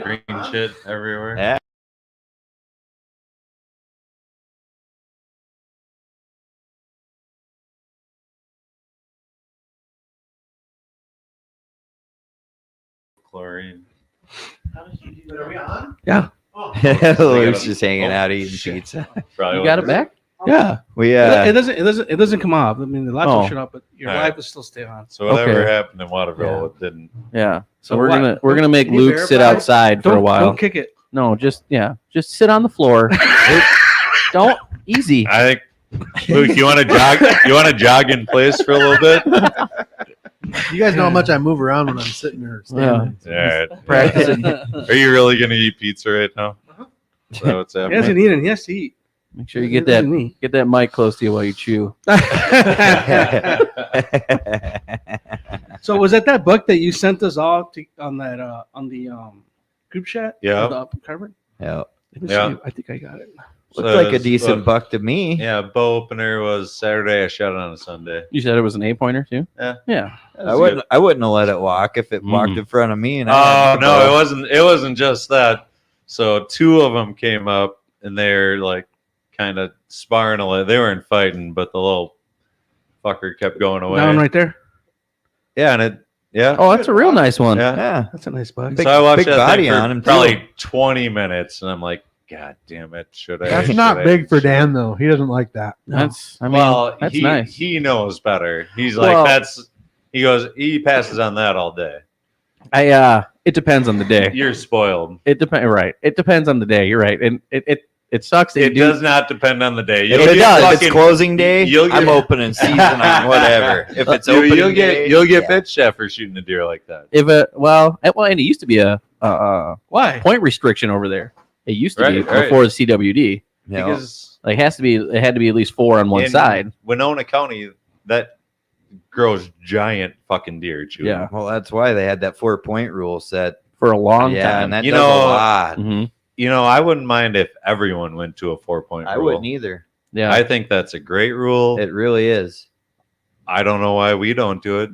B: green shit everywhere.
E: Yeah.
B: Chlorine.
A: Are we on?
C: Yeah.
A: Oh.
E: Luke's just hanging out eating pizza.
B: Probably
F: You got it
B: was-
F: back?
C: Yeah.
E: We
C: It doesn't come off. I mean, the lights will
F: Oh.
C: shut off, but your
B: All right.
C: light will still stay on.
B: So whatever
F: Okay.
B: happened in Waterville, it didn't.
F: Yeah. So
C: So
F: we're
C: what?
F: gonna make
A: Can you
F: Luke sit
A: verify?
F: outside for a while.
C: Don't kick it.
F: No, just sit on the floor. Don't easy.
B: I think. Luke, you want to jog? You want to jog in place for a little bit?
D: You guys know how much I move around when I'm sitting there. Standing.
B: All right.
F: Practice it.
B: Are you really gonna eat pizza right now? Is that what's
C: He
B: happening?
C: hasn't eaten. He has to eat.
F: Make sure you get that mic close to you while you chew.
C: So was that book that you sent us all to, on the group chat?
B: Yeah.
C: The Carver?
E: Yeah.
C: Let me
B: Yeah.
C: see. I think I got it.
E: Looked like a
B: it's,
E: decent buck to me.
B: Yeah, bow opener was Saturday. I shot it on a Sunday.
F: You said it was an 8-pointer too?
B: Yeah.
F: Yeah.
B: That
E: I
B: was
E: wouldn't.
B: good.
E: I wouldn't have let it walk if it walked in front of me. And I
B: Oh
E: had the
B: no,
E: bow.
B: it wasn't. It wasn't just that. So 2 of them came up and they're like kind of sparring a little. They weren't fighting, but the little fucker kept going away.
C: That one right there.
B: Yeah, and it. Yeah.
F: Oh, that's a real nice one.
B: Yeah.
E: Yeah.
C: That's a nice book.
E: Big-
B: So I watched
E: big
B: that
E: body
B: thing for
E: on him, too.
B: probably 20 minutes, and I'm like, God damn it! Should I?
D: That's
B: should
D: not
B: I-
D: big for
B: should I?"
D: Dan though. He doesn't like that.
F: That's
B: Well,
F: that's
B: he
F: nice.
B: he knows better. He's like
F: Well-
B: that's. He goes. He passes on that all day.
F: It depends on the day.
B: You're spoiled.
F: It depends right. It depends on the day. You're right. And it sucks that
B: It
F: you do
B: does not depend on the day.
E: If
B: You'll
E: it
B: get
E: does, if
B: fucking-
E: it's closing day,
B: you'll get-
E: I'm opening season on whatever. If it's opening
B: You'll
E: day,
B: get
E: yeah.
B: bitched at for shooting a deer like that.
F: if it well and it used to be a
C: Why?
F: point restriction over there. It used to be
B: Right, right.
F: before the CWD.
E: You know,
B: Because
F: Like it had to be at least 4 on one
B: in
F: side.
B: Winona County, that grows giant fucking deer. Chewy.
F: Yeah.
E: well, that's why they had that 4-point rule set.
F: For a long
E: Yeah,
F: time.
E: and that
B: You
E: does
B: know-
E: a lot.
F: Mhm.
B: You know, I wouldn't mind if everyone went to a 4-point
E: I
B: rule.
E: wouldn't either.
F: Yeah.
B: I think that's a great rule.
E: It really is.
B: I don't know why we don't do it.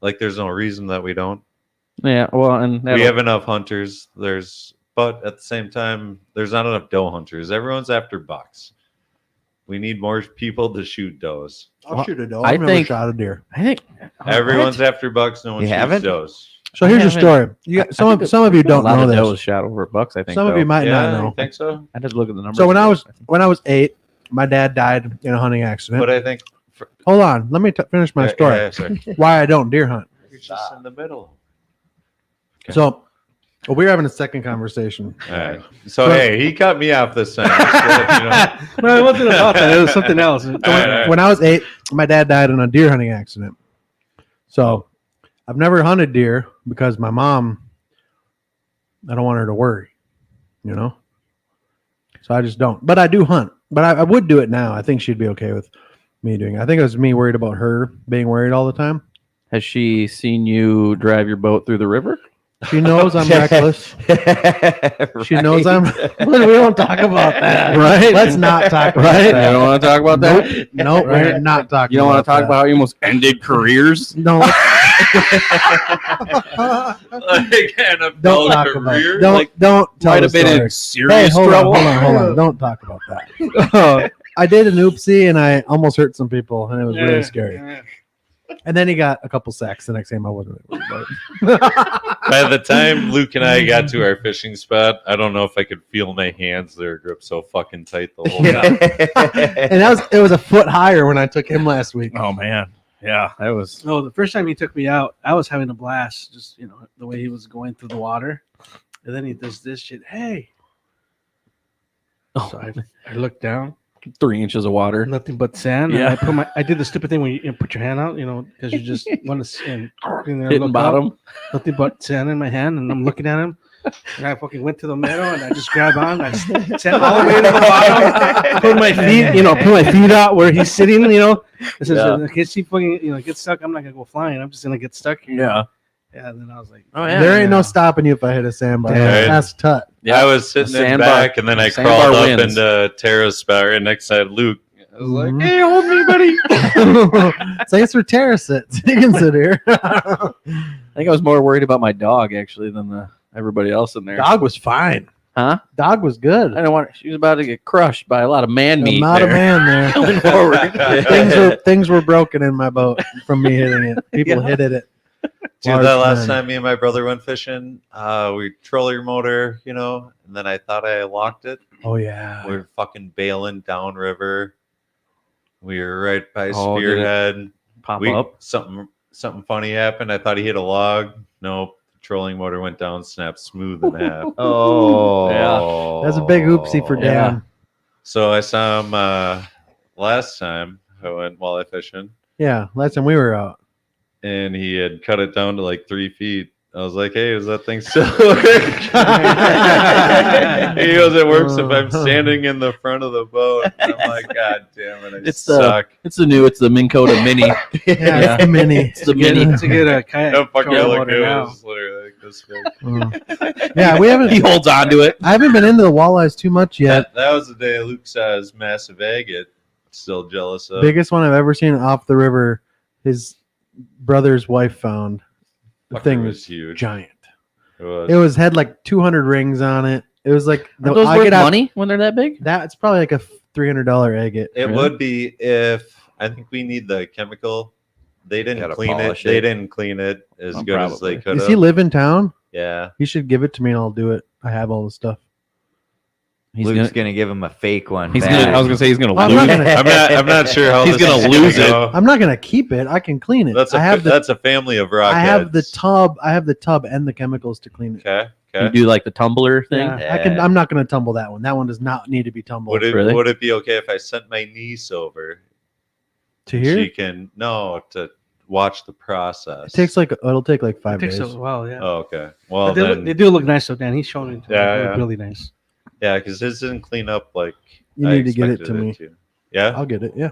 B: Like, there's no reason that we don't.
F: Yeah. Well, and
B: We have enough hunters. But at the same time, there's not enough doe hunters. Everyone's after bucks. We need more people to shoot does.
D: I'll
F: Well,
D: shoot a doe.
F: I
D: I've never
F: think-
D: shot a deer.
F: I think
B: Everyone's after bucks. No one
E: You
B: shoots
E: haven't?
B: does.
D: So here's
F: I
D: the story. You got, some of you
F: a
D: don't
F: lot
D: know
F: of
D: this.
F: does shot over bucks. I think
D: Some of
F: though.
D: you might
B: Yeah,
D: not
B: you
D: know.
B: think so?
F: I just look at the numbers.
D: So when I was 8, my dad died in a hunting accident.
B: But I think.
D: Hold on, let me finish my story.
B: Yeah, sorry.
D: Why I don't deer hunt.
B: You're just in the middle.
D: So we were having a second conversation.
B: All right. So, hey, he cut me off this time. Just to let you know.
C: No, it wasn't about that. It was something else.
B: All right.
D: When I was 8, my dad died in a deer hunting accident. So I've never hunted deer because my mom, I don't want her to worry, you know? So I just don't. But I do hunt. But I would do it now. I think she'd be okay with me doing it. I think it was me worried about her being worried all the time.
F: Has she seen you drive your boat through the river?
D: She knows I'm reckless. She knows I'm. we don't talk about that, right? Let's not talk about
F: Right? You
D: that.
F: don't want to talk about that?
D: Nope, we're not talking.
F: You don't want to talk
D: that.
F: about how you almost ended careers?
D: No.
B: Like, and a
D: Don't
B: bell
D: talk about.
B: career?
D: Don't
B: Like,
D: don't tell
F: Might
D: the
F: have been
D: story.
F: in
D: Hey,
F: serious
D: hold
F: trouble.
D: on, hold on. Don't talk about that. I did an oopsie and I almost hurt some people, and it was really scary.
C: Yeah.
D: And then he got a couple sacks the next time. I wasn't really worried about it.
B: by the time Luke and I got to our fishing spot, I don't know if I could feel my hands. They were gripped so fucking tight the whole time.
D: And it was a foot higher when I took him last week.
F: Oh man, yeah, that was.
C: No, the first time he took me out, I was having a blast. Just the way he was going through the water, and then he does this shit. Hey, so I looked down,
F: 3 inches of water.
C: nothing but sand.
F: Yeah.
C: And I did the stupid thing when you put your hand out, because you just want to
F: Hitting
C: look
F: bottom.
C: Up, nothing but sand in my hand, and I'm looking at him. And I fucking went to the middle, and I just grabbed on. I sent all the way to the bottom. Put my feet out where he's sitting. It says,
F: Yeah.
C: in case he fucking get stuck, I'm not gonna go flying. I'm just gonna get stuck here.
F: Yeah.
C: Yeah. And then I was like,
F: Oh yeah.
D: There ain't no stopping you if I hit a sandbar.
B: Yeah.
D: Ask Tut.
F: Yeah.
B: I was sitting
F: The
B: in
F: sandbar-
B: back, and then I
F: sandbar
B: crawled up
F: wins.
B: into Tara's spot right next to Luke. I was like,
D: Mhm.
B: "Hey, hold me, buddy."
D: Thanks for Tara sits. You can sit here.
F: I think I was more worried about my dog actually than the. everybody else in there.
D: Dog was fine.
F: Huh?
D: Dog was good.
F: I don't want. She was about to get crushed by a lot of man meat.
D: Not a
F: there.
D: man there.
F: Going forward.
D: things were broken in my boat from me hitting it. People hit it.
B: Dude,
D: Large
B: that last
D: men.
B: time me and my brother went fishing, we trolling motor, you know, and then I thought I locked it.
D: Oh yeah.
B: We were fucking bailing downriver. We were right by
F: Oh, did it
B: Spearhead.
F: Pop
B: We
F: up.
B: something funny happened. I thought he hit a log. Nope. The trolling motor went down, snapped smooth in half.
E: Oh,
F: Yeah.
D: That's a big oopsie for Dan.
F: Yeah.
B: So I saw him last time I went walleye fishing,
D: Yeah, last time we were out.
B: and he had cut it down to like 3 feet. I was like, "Hey, is that thing still work?" He goes, "It works if I'm standing in the front of the boat." And I'm like, "God damn it, I
F: It's
B: suck."
F: It's the Minn Kota Mini.
D: Yeah, it's the mini.
F: It's the Mini.
C: To get a kayak.
B: No fucking
C: trolling
B: look
C: motor
B: good.
C: now.
B: It's literally like this big.
D: Yeah, we
F: He
D: haven't.
F: holds on to it.
D: I haven't been into the walleyes too much yet.
B: That was the day Luke saw his massive agate. Still jealous of.
D: Biggest one I've ever seen off the river. His brother's wife found. The
B: Fucker
D: thing
B: was
D: was
B: huge.
D: giant.
B: It was.
D: Had like 200 rings on it. It was like
F: Are those worth money when they're that big?
D: That's probably like a $300 agate.
B: It
F: Really?
B: would be if I think we need the chemical. They didn't
E: Gotta
B: clean it.
E: polish
B: They
E: it.
B: didn't clean it as
F: Oh,
B: good as
F: probably.
B: they could
D: Does
B: have.
D: he live in town?
B: Yeah.
D: He should give it to me and I'll do it. I have all the stuff.
F: He's
E: Luke's
F: gonna.
E: gonna give him a fake one.
F: He's
E: back.
F: gonna. I was gonna say he's gonna
D: I'm
F: lose.
D: not gonna-
B: I'm not sure how
F: He's
B: this
F: gonna
B: is
F: lose it.
B: go.
D: I'm not gonna keep it. I can clean it.
B: That's
D: I have the
B: that's a family of rockheads.
D: I have the tub. I have the tub and the chemicals to clean it.
B: Okay.
F: You
B: Okay.
F: do like the tumbler thing.
D: Yeah, I can.
E: Yeah.
D: I'm not gonna tumble that one. That one does not need to be tumbled.
B: Would it
F: Really?
B: would it be okay if I sent my niece over?
D: To here,
B: She can to watch the process.
D: it'll take like
C: It
D: 5
C: takes
D: days.
C: a while, yeah.
B: Oh, okay. Well
C: But
B: then,
C: they do look nice, though, Dan. He's shown it to me.
B: Yeah,
C: They look
B: yeah.
C: really nice.
B: yeah, because his didn't clean up like
D: You
B: I
D: need to get it
B: expected
D: to me.
B: to. Yeah.
D: I'll get it. Yeah.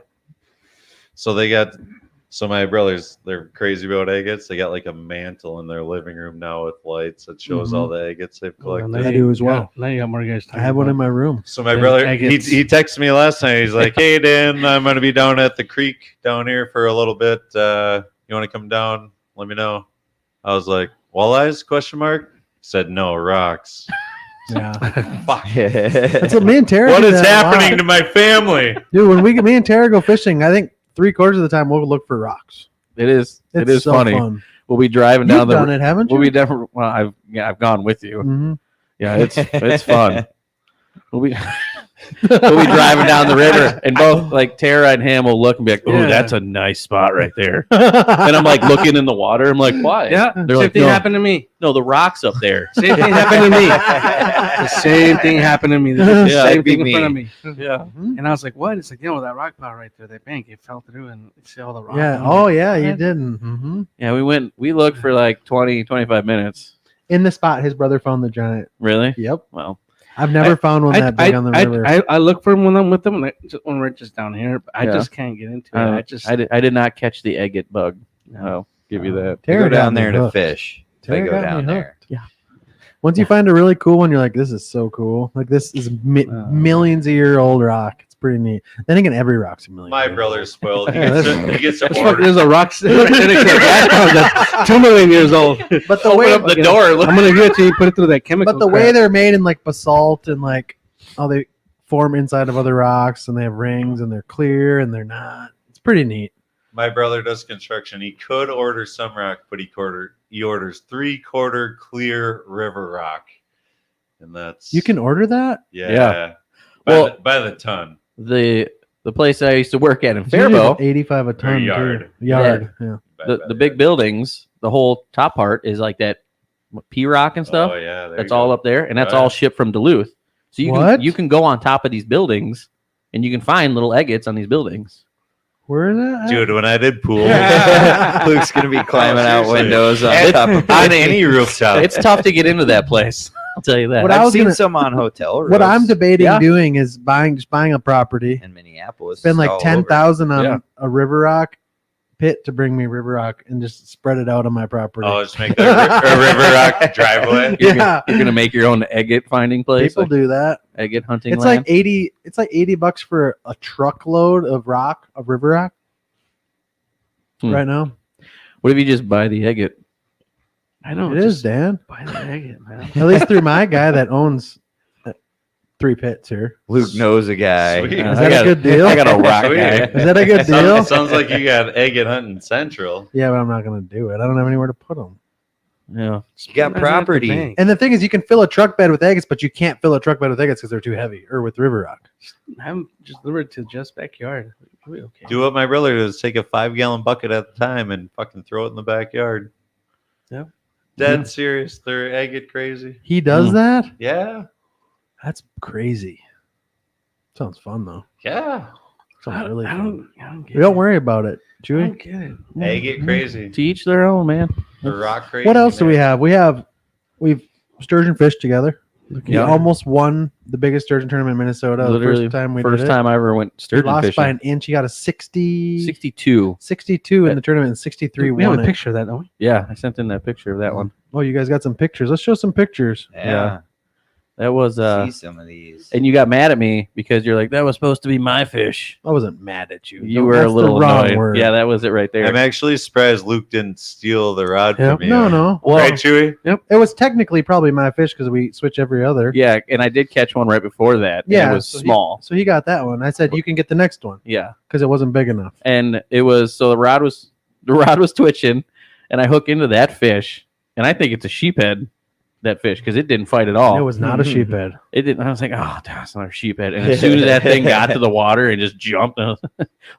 B: So my brothers, they're crazy about agates. They got like a mantle in their living room now with lights that shows
D: Mhm.
B: all the agates they've
C: Well,
B: collected.
C: now
D: I
C: you
D: do as well.
C: Now you got more guys.
D: I have one in my room.
B: So my
C: Yeah,
B: brother,
C: agates.
B: he texted me last night. He's like, "Hey Dan, I'm gonna be down at the creek down here for a little bit. You want to come down? Let me know." I was like, "Walleyes?" Question mark. He said, "No, rocks."
D: Yeah.
B: Fuck.
D: That's what me and Tara.
B: What
D: do
B: is
D: that a
B: happening
D: lot.
B: to my family?
D: Dude? When me and Tara go fishing, I think 3/4 of the time we'll look for rocks.
F: It is.
D: It's
F: It is
D: so
F: funny.
D: Fun.
F: We'll be driving
D: You've
F: down the.
D: done it, haven't you?
F: We'll be definitely. Well, I've gone with you.
D: Mhm.
F: Yeah, it's fun. We'll be driving down the river, and both like Tara and him will look and be like, "Oh,
C: Yeah.
F: that's a nice spot right there." And I'm like looking in the water. I'm like, "Why?"
C: Yeah,
F: They're
C: same
F: like,
C: thing
F: "No,
C: happened to me.
F: no, the rocks up there."
C: Same thing happened to me. The same thing happened to me. The
F: Yeah,
C: same
E: it'd be
C: thing in front of me.
F: Yeah.
D: Mhm.
C: And I was like, what? It's like, that rock pile right there, that bank, it fell through and you see all the rock.
D: Yeah.
C: on
D: Oh,
C: it.
D: yeah. You didn't. Hmm.
F: Yeah, we looked for like 20, 25 minutes.
D: In the spot, his brother found the giant.
F: Really?
D: Yep.
F: Well,
D: I've never found one that big on the river.
C: I look for them when I'm with them, when we're just down here, but I
F: Yeah.
C: just can't get into it.
F: I did not catch the agate bug. I'll give you that.
E: You
D: Tara
E: go
D: got
E: down
D: me
E: there to
D: hooked.
E: fish. They
D: Tara
E: go
D: got me
E: down there.
D: Once you find a really cool one, you're like, this is so cool. Like, this is millions of year old rock. It's pretty neat. Then again, every rock's a million.
B: My
D: years
B: brother's spoiled. He
C: Yeah,
B: gets
C: that's-
B: to, he gets to
C: That's fucking,
B: order.
C: there's a rock right there in the background that's 2 million years old.
D: old. But the way,
F: Open up the door. Look.
C: I'm gonna give it to you. Put it through that chemical.
D: but the way
C: crap.
D: they're made in like basalt and like how they form inside of other rocks and they have rings and they're clear and they're not. It's pretty neat.
B: My brother does construction. He could order some rock, but he orders 3/4 clear river rock, and that's
D: You can order that.
B: yeah.
F: Well-
B: By the ton.
F: The place I used to work at in
D: It's usually
F: Faribault,
D: 85 a ton. too.
B: yard.
D: Yard. Yeah.
F: the big buildings, the whole top part is like that P rock and stuff.
B: Oh yeah, there
F: That's
B: you
F: all
B: go.
F: up there, and that's
B: Oh,
F: all
B: yeah.
F: shipped from Duluth. So
D: What?
F: you can go on top of these buildings, and you can find little agates on these buildings.
D: Where is that?
B: Dude, when I did pool,
E: Luke's gonna be climbing out
B: seriously.
E: windows on
F: It-
E: top of
B: on any rooftop.
F: It's tough to get into that place. I'll tell you that.
D: What I
E: I've
D: was
E: seen
D: gonna-
E: some on hotel roofs
D: What I'm debating
F: Yeah.
D: doing is buying a property,
E: in Minneapolis.
D: spend like
E: all over.
D: 10,000 on
F: Yeah.
D: a river rock pit to bring me river rock and just spread it out on my property.
B: Oh, just make that a river rock driveway.
D: yeah,
F: You're gonna make your own agate finding place,
D: people
F: like
D: do that.
F: agate hunting
D: It's
F: land.
D: like 80. It's like $80 for a truckload of river rock.
F: Hmm.
D: Right now,
F: What if you just buy the agate?
C: I know.
D: It is, Dan.
C: Buy the agate, man.
D: At least through my guy that owns 3 pits here.
E: Luke knows a guy.
B: Sweet.
D: Is that a good deal?
F: I got a rock
B: Sweet.
F: guy.
D: Is that a good deal?
B: Sounds like you got agate hunting central.
D: Yeah, but I'm not gonna do it. I don't have anywhere to put them.
F: Yeah.
E: You got property.
D: And the thing is, you can fill a truck bed with agates, but you can't fill a truck bed with agates because they're too heavy, or with river rock.
C: I'm just limited to just backyard. We'll be okay.
B: Do what my brother does: take a 5-gallon bucket at a time and fucking throw it in the backyard.
C: Yeah.
B: Dead serious. They're agate crazy.
D: He does that?
B: Yeah.
D: That's crazy. Sounds fun though.
B: Yeah.
D: Sounds really fun.
C: I don't get
D: We don't
C: it.
D: worry about it,
C: I
D: Chewy.
C: don't get it.
B: Agate crazy.
F: To each their own, man.
B: The rock crazy.
D: What else do we
B: man.
D: have? We've sturgeon fished together. We
F: Yeah.
D: almost won the biggest sturgeon tournament in Minnesota.
F: Literally,
D: the first time we
F: first
D: did
F: time I ever went
D: it. We
F: sturgeon
D: lost
F: fishing.
D: by an inch. He got a
F: 62.
D: 62 in the tournament and 63
C: We have
D: won
C: a
D: it.
C: picture of that, don't we?
F: Yeah, I sent in that picture of that one.
D: Oh, you guys got some pictures. Let's show some pictures.
E: Yeah.
F: That was
E: See some of these.
F: and you got mad at me because you're like, that was supposed to be my fish.
D: I wasn't mad at you.
F: You were a
D: That's the
F: little
D: wrong
F: annoyed.
D: word.
F: Yeah, that was it right there.
B: I'm actually surprised Luke didn't steal the rod
C: Yep.
B: from you.
D: No.
F: Well,
B: Right, Chewy?
D: It was technically probably my fish because we switch every other.
F: yeah, and I did catch one right before that.
D: Yeah,
F: and it was
D: so
F: small.
D: So he got that one. I said you can get the next one
F: Yeah,
D: because it wasn't big enough.
F: and it was so the rod was twitching, and I hook into that fish, and I think it's a sheephead. That fish because it didn't fight at all.
D: It was not a sheephead.
F: It didn't. I was like, oh, that's another sheephead. And as soon as that thing got to the water and just jumped, I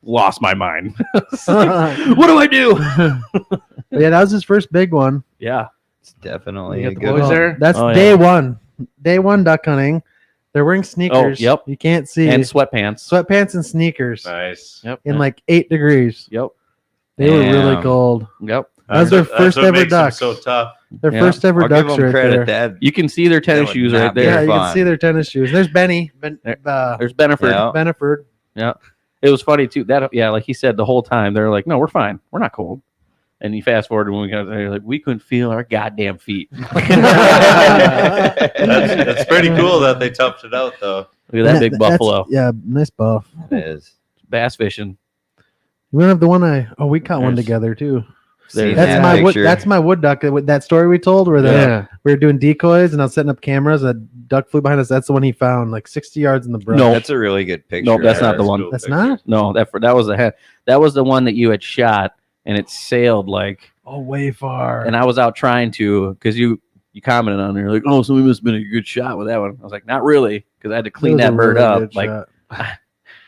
F: lost my mind. What do I do?
D: Yeah, that was his first big one.
F: Yeah,
E: It's definitely
C: You
E: a
C: got the
E: good
C: boys
E: one.
C: there?
D: That's
F: Oh, yeah.
D: day one. Day one duck hunting. They're wearing sneakers.
F: yep.
D: You can't see.
F: and sweatpants.
D: Sweatpants and sneakers
B: Nice.
F: Yep.
D: in like 8 degrees.
F: Yep.
D: They were really
E: Damn.
D: cold.
F: Yep.
D: That was their
B: That's
D: first
B: what
D: ever
B: makes them
D: ducks.
B: so tough.
D: Their
F: Yeah.
D: first ever
E: I'll give
D: ducks
E: them
D: right
E: credit.
D: there.
E: That
F: You can see their tennis
E: would
F: shoes
E: not
F: right
E: be
D: Yeah,
F: there.
D: you can
E: fun.
D: see their tennis shoes. There's Benny.
F: There's Beneford.
E: Yeah.
D: Beneford.
F: It was funny too. That like he said the whole time they're like, no, we're fine. We're not cold. And you fast forward when we got there, like we couldn't feel our goddamn feet.
B: That's pretty cool that they toughed it out, though.
F: Look at that big buffalo.
D: Yeah, nice buff.
E: it is.
F: Bass fishing.
D: We don't have the one we caught one
F: There's-
D: together too.
E: Seen
D: That's
E: that
D: my wood.
E: picture.
D: That's my wood duck. With that story we told, where we were doing decoys and I was setting up cameras. A duck flew behind us. That's the one he found, like 60 yards in the brush.
F: No.
E: That's a really good picture.
F: Nope, that's not the
B: a
F: one.
B: cool
D: That's
B: picture.
D: not.
F: No, that was the head. That was the one that you had shot, and it sailed like.
D: Oh, way far.
F: And I was out trying to because you commented on there like, oh, so we must have been a good shot with that one. I was like, not really, because I had to clean that bird up. Like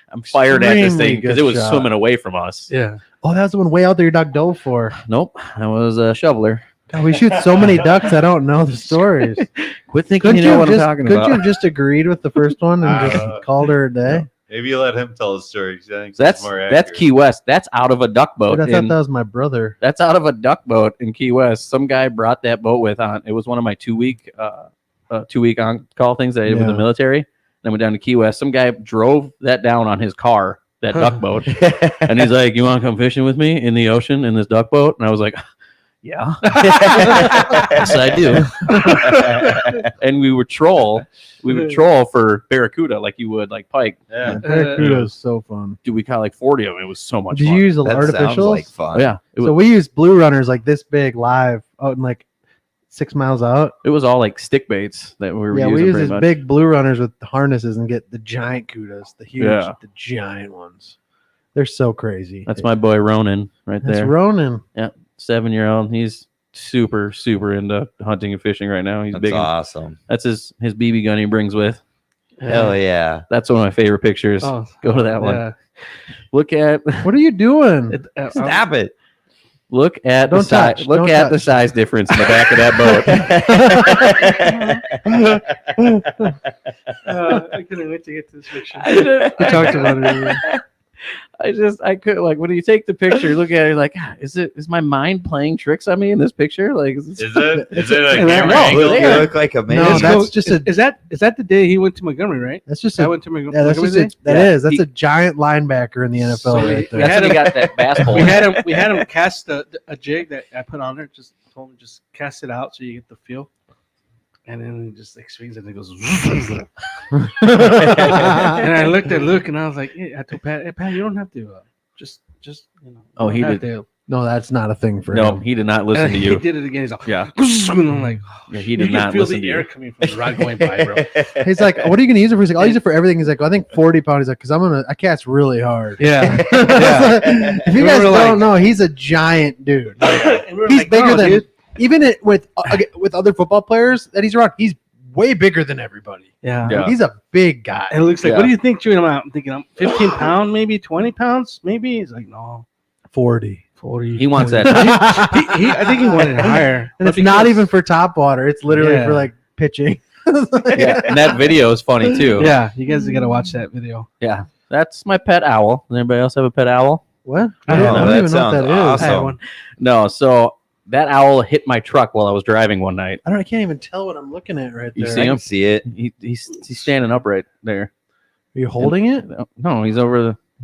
F: I'm fired at this
D: Extremely
F: thing because
D: good
F: it was
D: shot.
F: swimming away from us.
C: Yeah.
D: Oh, that was the one way out there your duck dove for.
F: Nope, that was a shoveler.
D: God, we shoot so many ducks. I don't know the stories.
F: Quit thinking
D: Couldn't
F: you know
D: you
F: what
D: have
F: I'm talking
D: couldn't you
F: about.
D: have just agreed with the first one and just called her a day?
B: Maybe you let him tell his story. 'Cause I think
F: So
B: it's more
F: that's
B: accurate.
F: Key West. That's out of a duck boat.
D: Dude, I thought
F: in-
D: that was my brother.
F: That's out of a duck boat in Key West. Some guy brought that boat with on. It was one of my 2-week on call things that I did with the
D: Yeah.
F: military. Then went down to Key West. Some guy drove that down on his car, that duck boat, and he's like, "You want to come fishing with me in the ocean in this duck boat?" And I was like, "Yeah, yes, I do." And we would troll. We would troll for barracuda like you would like pike.
B: Yeah.
D: Barracuda was so fun.
F: Dude, we caught like 40 of them. It was so much
D: Did
F: fun.
D: you use the
E: That sounds
D: artificials?
E: like fun.
F: Oh, yeah, it was,
D: So we used blue runners like this big live out in like 6 miles out.
F: it was all like stick baits that we were
D: Yeah,
F: using
D: we use
F: pretty
D: these
F: much.
D: big blue runners with harnesses and get the giant kudas, the huge,
F: Yeah.
D: the giant ones. They're so crazy.
F: That's my boy Ronan right
D: That's
F: there.
D: Ronan.
F: 7-year-old. He's super into hunting and fishing right now. He's
E: That's
F: big.
E: awesome.
F: That's his BB gun he brings with.
E: Hell yeah.
F: That's one of my favorite pictures.
C: Oh,
F: Go to that one.
C: yeah.
F: Look at
D: What are you doing?
E: Stop it.
F: look at
D: Don't
F: the size.
D: touch.
F: Look
D: Don't
F: at the
D: touch.
F: size difference in the back of that boat.
C: I couldn't wait to get to this picture.
F: We
D: We talked about it.
F: I could like when you take the picture, look at it like, is my mind playing tricks on me in this picture? Like, is this,
B: Is it? Is it a
C: and I
B: camera
C: know,
B: angle?
E: You
F: Yeah.
E: look like a man.
D: No,
C: Let's
D: that's
C: go-
D: just
C: is that the day he went to Montgomery, right?
D: That's just
C: I
D: a,
C: went to Montgomery.
D: yeah, that's just
C: Montgomery
D: a, that
F: Yeah.
D: is. That's
F: He-
D: a giant linebacker in the NFL
C: So
D: right
C: we
D: there.
C: had
F: that's when he got that bass pole.
C: we had him cast a jig that I put on there. Just told him just cast it out so you get the feel. And then he just like swings it and it goes. And I looked at Luke and I was like, hey, I told Pat, hey, Pat, you don't have to just you know.
F: Oh,
C: you
F: he
C: don't have
F: did.
C: to
D: No, that's not a thing for
F: No,
D: him.
F: he did not listen to
C: He
F: you.
C: did it again. He's like,
F: Yeah,
C: and I'm like,
F: yeah, he
C: you
F: did
C: can
F: not
C: feel
F: listen
C: the
F: to
C: air
F: you.
C: coming from the rod going by, bro.
D: He's like, what are you gonna use it for? He's like, I'll use it for everything. He's like, I think 40 pounds. He's like, because I cast really hard.
C: Yeah.
D: If you
C: We
D: guys
C: were
D: don't
C: like-
D: know, he's a giant dude.
C: And we were
D: He's
C: like,
D: bigger
C: "No,
D: than
C: dude."
D: even with other football players that he's around. He's way bigger than everybody.
C: Yeah.
F: Yeah.
D: He's a big guy.
C: And Luke's like,
F: Yeah.
C: what do you think, Chewy? I'm thinking, I'm 15 pounds, maybe 20 pounds, maybe. He's like, no,
D: 40.
C: 40.
F: He wants
C: 40.
F: that.
C: I think he wanted higher.
D: And it's not even for top water. It's literally
C: Yeah.
D: for like pitching.
F: Yeah, and that video is funny too.
C: Yeah, you guys got to watch that video.
F: Yeah, that's my pet owl. Does anybody else have a pet owl?
D: What?
C: I
D: I
C: don't
D: don't,
C: know.
D: I don't
E: That
D: even know what that
E: sounds
D: is.
E: awesome.
C: I had one.
F: No, so that owl hit my truck while I was driving one night.
D: I can't even tell what I'm looking at right
F: You
D: there.
F: see
E: I
F: him?
E: can see it.
F: He's standing up right there.
D: Are you holding it?
F: No, he's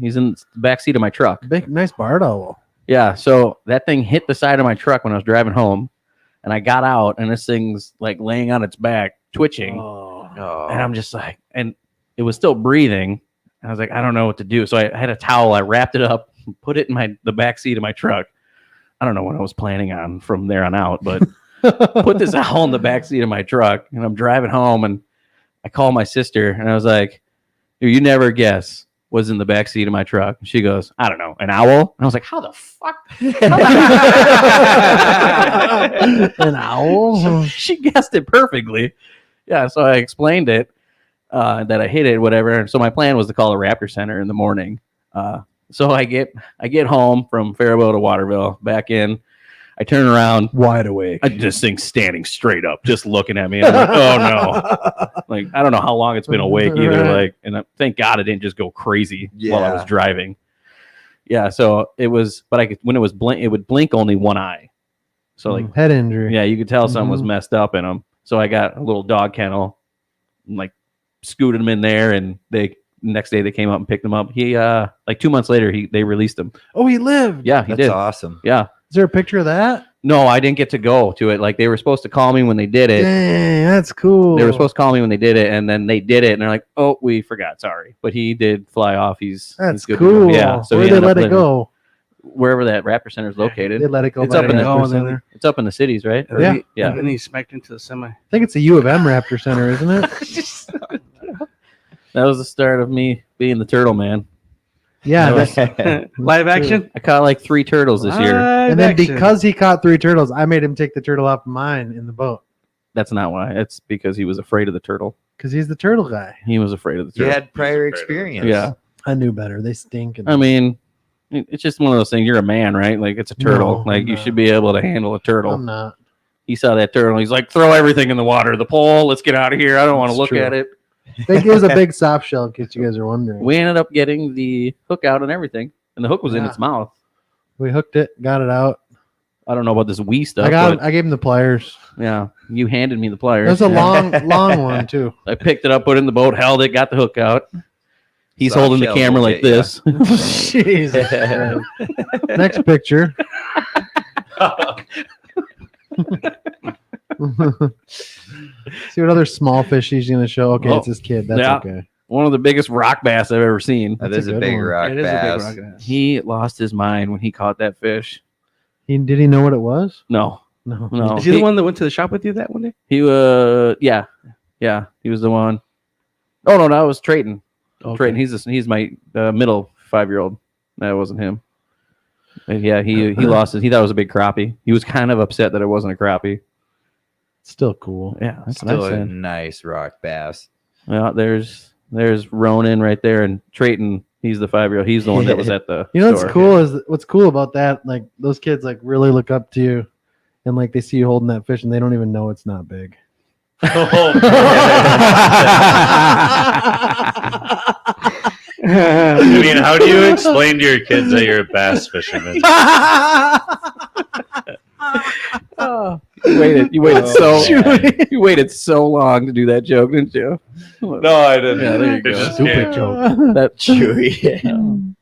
F: he's in the back seat of my truck.
D: Big, nice barred owl.
F: Yeah, so that thing hit the side of my truck when I was driving home, and I got out, and this thing's like laying on its back, twitching,
E: Oh.
F: and I'm just like, and it was still breathing. I was like, I don't know what to do, so I had a towel, I wrapped it up, put it in the back seat of my truck. I don't know what I was planning on from there on out, but put this owl in the back seat of my truck, and I'm driving home, and I call my sister, and I was like, you never guess was in the back seat of my truck. She goes, I don't know, an owl. And I was like, how the fuck?
D: An owl?
F: She guessed it perfectly. Yeah, so I explained it that I hit it, whatever. And so my plan was to call the Raptor Center in the morning. So I get home from Faribault to Waterville, back in. I turn around,
D: Wide awake.
F: I just think standing straight up, just looking at me. I'm like, oh no! Like I don't know how long it's been awake either. Like, and thank God I didn't just go crazy while I was
E: Yeah.
F: driving. Yeah, so it was, but when it was blink, it would blink only one eye. So like,
D: Head injury.
F: yeah, you could tell something was
D: Mhm.
F: messed up in them. So I got a little dog kennel, and like scooted him in there, and next day they came up and picked him up. He like 2 months later they released him.
D: Oh, he lived.
F: Yeah, he
E: That's
F: did.
E: awesome.
F: Yeah.
D: Is there a picture of that?
F: No, I didn't get to go to it. Like they were supposed to call me when they did it.
D: Dang, that's cool.
F: They were supposed to call me when they did it, and then they did it, and they're like, "Oh, we forgot. Sorry." But he did fly off. He's
D: That's
F: good to go.
D: cool.
F: Yeah. So
D: where
F: he
D: they
F: ended up
D: let it
F: living
D: go?
F: wherever that Raptor Center is located.
D: They let it go.
F: It's
D: by
F: up in the-
D: Raptor
C: Oh,
D: Center.
C: there.
F: It's up in the cities, right? Or-
D: Yeah.
F: yeah.
C: And then he smacked into the semi.
D: I think it's the U of M Raptor Center, isn't it?
F: That was the start of me being the turtle man.
D: Yeah.
F: That
D: that's-
C: Live action?
F: I caught like 3 turtles this year.
C: Live
D: and then
C: action.
D: because he caught 3 turtles, I made him take the turtle off mine in the boat
F: That's not why. It's because he was afraid of the turtle.
D: because he's the turtle guy.
F: He was afraid of the
E: You
F: turtle.
E: had prior
B: He's afraid of it.
E: experience.
F: Yeah.
D: I knew better. They stink. And
F: I mean, it's just one of those things. You're a man, right? Like it's a turtle.
D: No,
F: like
D: I'm
F: you
D: not.
F: should be able to handle a turtle.
D: I'm not.
F: He saw that turtle. He's like, throw everything in the water. The pole. Let's get out of here. I don't want to
D: It's
F: look
D: true.
F: at it.
D: It was a big soft shell, in case you guys are wondering.
F: We ended up getting the hook out and everything, and the hook was in
D: Yeah.
F: its mouth.
D: We hooked it, got it out.
F: I don't know about this wee stuff.
D: I gave him the pliers.
F: but yeah, you handed me the
D: It
F: pliers.
D: was a long one too.
F: I picked it up, put it in the boat, held it, got the hook out. He's
E: Soft
F: holding the
E: shell
F: camera
E: will
F: like
E: get ya.
F: this.
D: Jesus. Christ. Next picture. See what other small fish he's gonna show. Okay,
F: Oh,
D: it's his kid. That's
F: yeah.
D: okay.
F: One of the biggest rock bass I've ever seen.
E: That
D: That's
E: is
D: a
E: a
D: good
E: big
D: one.
E: rock
C: It is a
E: bass.
C: big rock.
F: He lost his mind when he caught that fish.
D: Did he know what it was?
F: No,
D: No.
F: no.
C: Is he the one that went to the shop with you that one day?
F: He yeah, he was the one. Oh no, that was Trayton. Trayton, he's my middle 5-year-old. That wasn't him. And yeah, he lost it. He thought it was a big crappie. He was kind of upset that it wasn't a crappie.
D: Still cool.
F: Yeah, that's
E: Still
F: what I
E: a
F: said.
E: nice rock bass.
F: Yeah, there's Ronan right there, and Trayton. He's the 5-year-old. He's the one that was at the.
D: You know what's
F: store.
D: cool is what's cool about that. Like those kids like really look up to you, and like they see you holding that fish, and they don't even know it's not big.
B: I mean, how do you explain to your kids that you're a bass fisherman?
F: You waited
E: Oh,
F: so
E: man.
F: you waited so long to do that joke, didn't you?
B: No, I didn't.
F: Yeah, there you
B: It
F: go.
B: just
D: Stupid
B: came.
D: joke.
F: That
E: Chewy.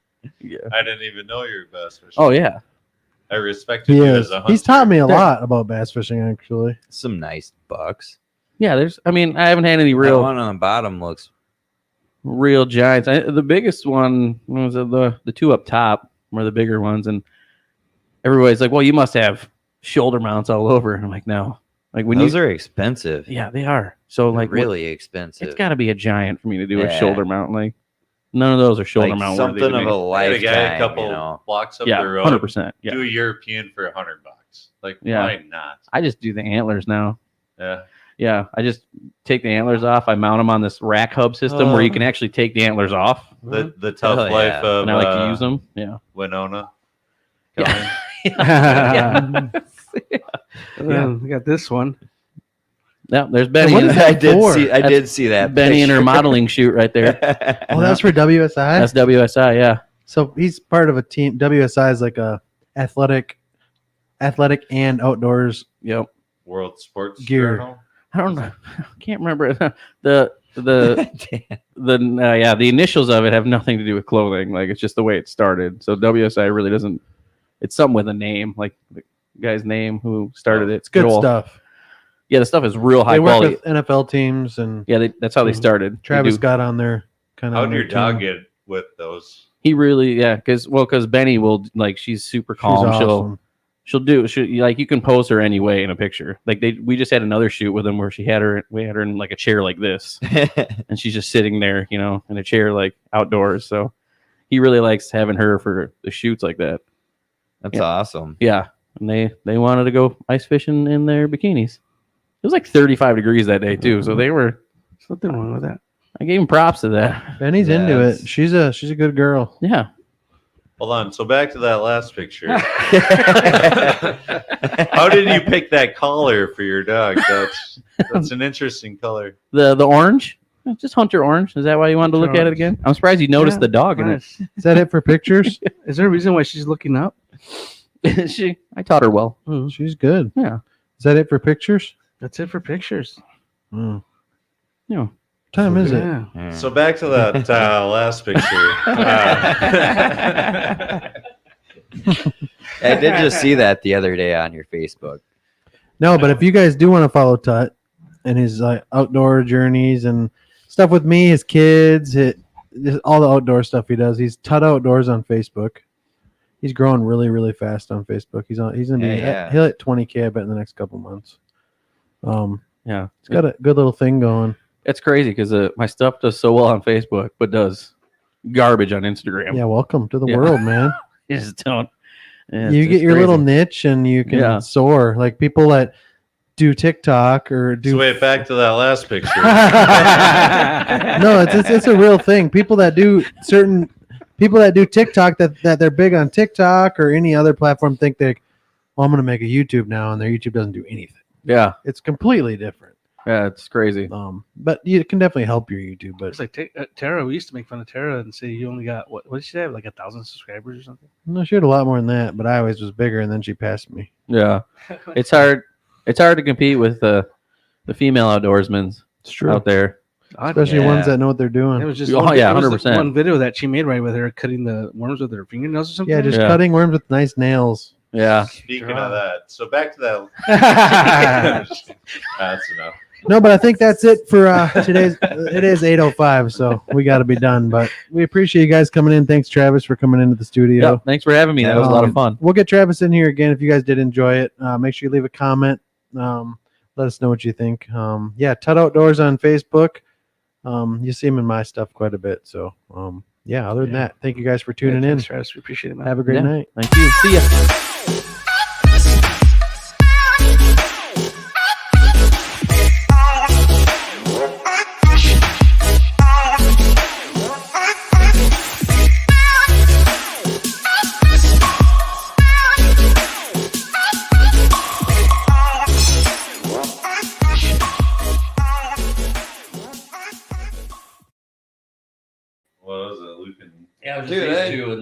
F: Yeah.
B: I didn't even know you're a bass fisherman.
F: Oh yeah.
B: I respected
D: He
B: you
D: is.
B: as a hunter.
D: He's taught me a lot about bass fishing, actually.
E: Some nice bucks.
F: Yeah. I haven't had any
E: That
F: real
E: one on the bottom looks
F: giants. The biggest one was the 2 up top were the bigger ones, and everybody's like, well, you must have shoulder mounts all over. And I'm like, no. Like when
E: Those
F: you,
E: are expensive.
F: yeah, they are. So
E: They're
F: like
E: really expensive.
F: it's got to be a giant for me to do a
E: Yeah.
F: shoulder mount. Like none of those are shoulder
E: like
F: mount
E: something
F: worthy to
E: of
F: me.
E: a
B: I had a
E: lifetime.
B: guy a couple
E: you know?
B: blocks up
F: Yeah,
B: the road.
F: 100%. Yeah,
B: Do a European for $100. Like,
F: Yeah.
B: why not?
F: I just do the antlers now.
B: Yeah.
F: Yeah, I just take the antlers off. I mount them on this rack hub system where you can actually take the antlers off,
B: The tough
E: Oh, yeah.
B: life of
F: and I like to use them. Yeah.
B: Winona.
F: Yeah.
C: And then we got this one.
F: Yeah, there's Benny.
D: what
F: and-
D: is that for?
E: I did see that.
F: Benny and her
E: picture.
F: modeling shoot right there.
D: Oh, that's for WSI.
F: That's WSI. Yeah.
D: So he's part of a team. WSI is like a athletic and outdoors.
F: Yep.
B: World Sports
D: Gear.
B: Journal.
F: I don't know. I can't remember the the initials of it have nothing to do with clothing. Like it's just the way it started. So WSI really doesn't. It's something with a name, like the guy's name who started it.
D: It's good
F: Joel.
D: stuff.
F: Yeah, the stuff is real high
D: They work
F: quality.
D: with NFL teams, and
F: Yeah, that's how they started. They
D: Travis
F: do-
D: got on there. Kind of.
B: How'd your dog get with those?
F: He really, yeah, because Benny will like she's super calm.
D: Awesome.
F: She'll like you can pose her any way in a picture. Like we just had another shoot with him where we had her in like a chair like this, and she's just sitting there, in a chair like outdoors. So he really likes having her for the shoots like that.
E: That's
F: Yeah.
E: awesome.
F: Yeah, and they wanted to go ice fishing in their bikinis. It was like 35 degrees that day too, so they were.
C: Something wrong with that.
F: I gave him props to that.
D: Benny's into
E: Yes.
D: it. She's a good girl.
F: Yeah.
B: Hold on. So back to that last picture. How did you pick that collar for your dog? That's an interesting color.
F: The orange, just hunter orange. Is that why you wanted to look at it again? I'm surprised you noticed
C: Yeah,
F: the dog in
C: nice.
D: Is that it for pictures?
C: Is there a reason why she's looking up?
F: it. I taught her well.
D: She's good.
F: Yeah.
D: Is that it for pictures?
C: That's it for pictures.
D: Mm.
F: Yeah.
D: What time is it?
C: Yeah.
E: Yeah.
B: So back to that last picture.
E: I did just see that the other day on your Facebook.
D: No, but if you guys do want to follow Tut and his outdoor journeys and stuff with me, his kids, just all the outdoor stuff he does, he's Tut Outdoors on Facebook. He's growing really, really fast on Facebook. He's gonna be
E: Yeah.
D: he'll hit 20K I bet in the next couple months.
F: Yeah.
D: He's got a good little thing going.
F: It's crazy because my stuff does so well on Facebook, but does garbage on Instagram.
D: Yeah, welcome to the
F: Yeah.
D: world, man.
F: You just don't. Yeah,
D: You
F: it's
D: get your
F: crazy.
D: little niche and you can
F: Yeah.
D: soar. Like people that do TikTok or do
B: So wait, back to that last picture.
D: no, it's a real thing. People that do TikTok that they're big on TikTok or any other platform think I'm going to make a YouTube now, and their YouTube doesn't do anything.
F: Yeah.
D: It's completely different.
F: Yeah. It's crazy.
D: But you can definitely help your YouTube. But
C: It's like Tara. We used to make fun of Tara and say you only got what did she have, like 1,000 subscribers or something?
D: no, she had a lot more than that. But I always was bigger, and then she passed me.
F: Yeah. It's hard. It's hard to compete with the female outdoorsmen
D: It's true,
F: out there.
D: especially
E: Yeah.
D: ones that know what they're
C: It
D: doing.
C: was just
F: Oh,
C: one,
F: yeah,
C: it was
F: 100%.
C: One video that she made right with her cutting the worms with her fingernails or something.
D: Yeah, just
F: Yeah.
D: cutting worms with nice nails.
F: Yeah.
B: Speaking of that, so back to that. That's enough.
D: No, but I think that's it for today's. It is 8:05, so we got to be done. But we appreciate you guys coming in. Thanks, Travis, for coming into the studio.
F: Yeah. Thanks for having me. That was a lot of fun.
D: We'll get Travis in here again if you guys did enjoy it. Make sure you leave a comment. Let us know what you think. Yeah, Tut Outdoors on Facebook. You see him in my stuff quite a bit. So, yeah, other than that, thank you guys for tuning in.
C: Thanks, Travis. We appreciate it, man.
D: Have a great
F: Yeah.
D: night.
F: Thank you. See ya.
B: What was it, Luke?
F: Yeah, I was
E: Dude,
F: just these two, and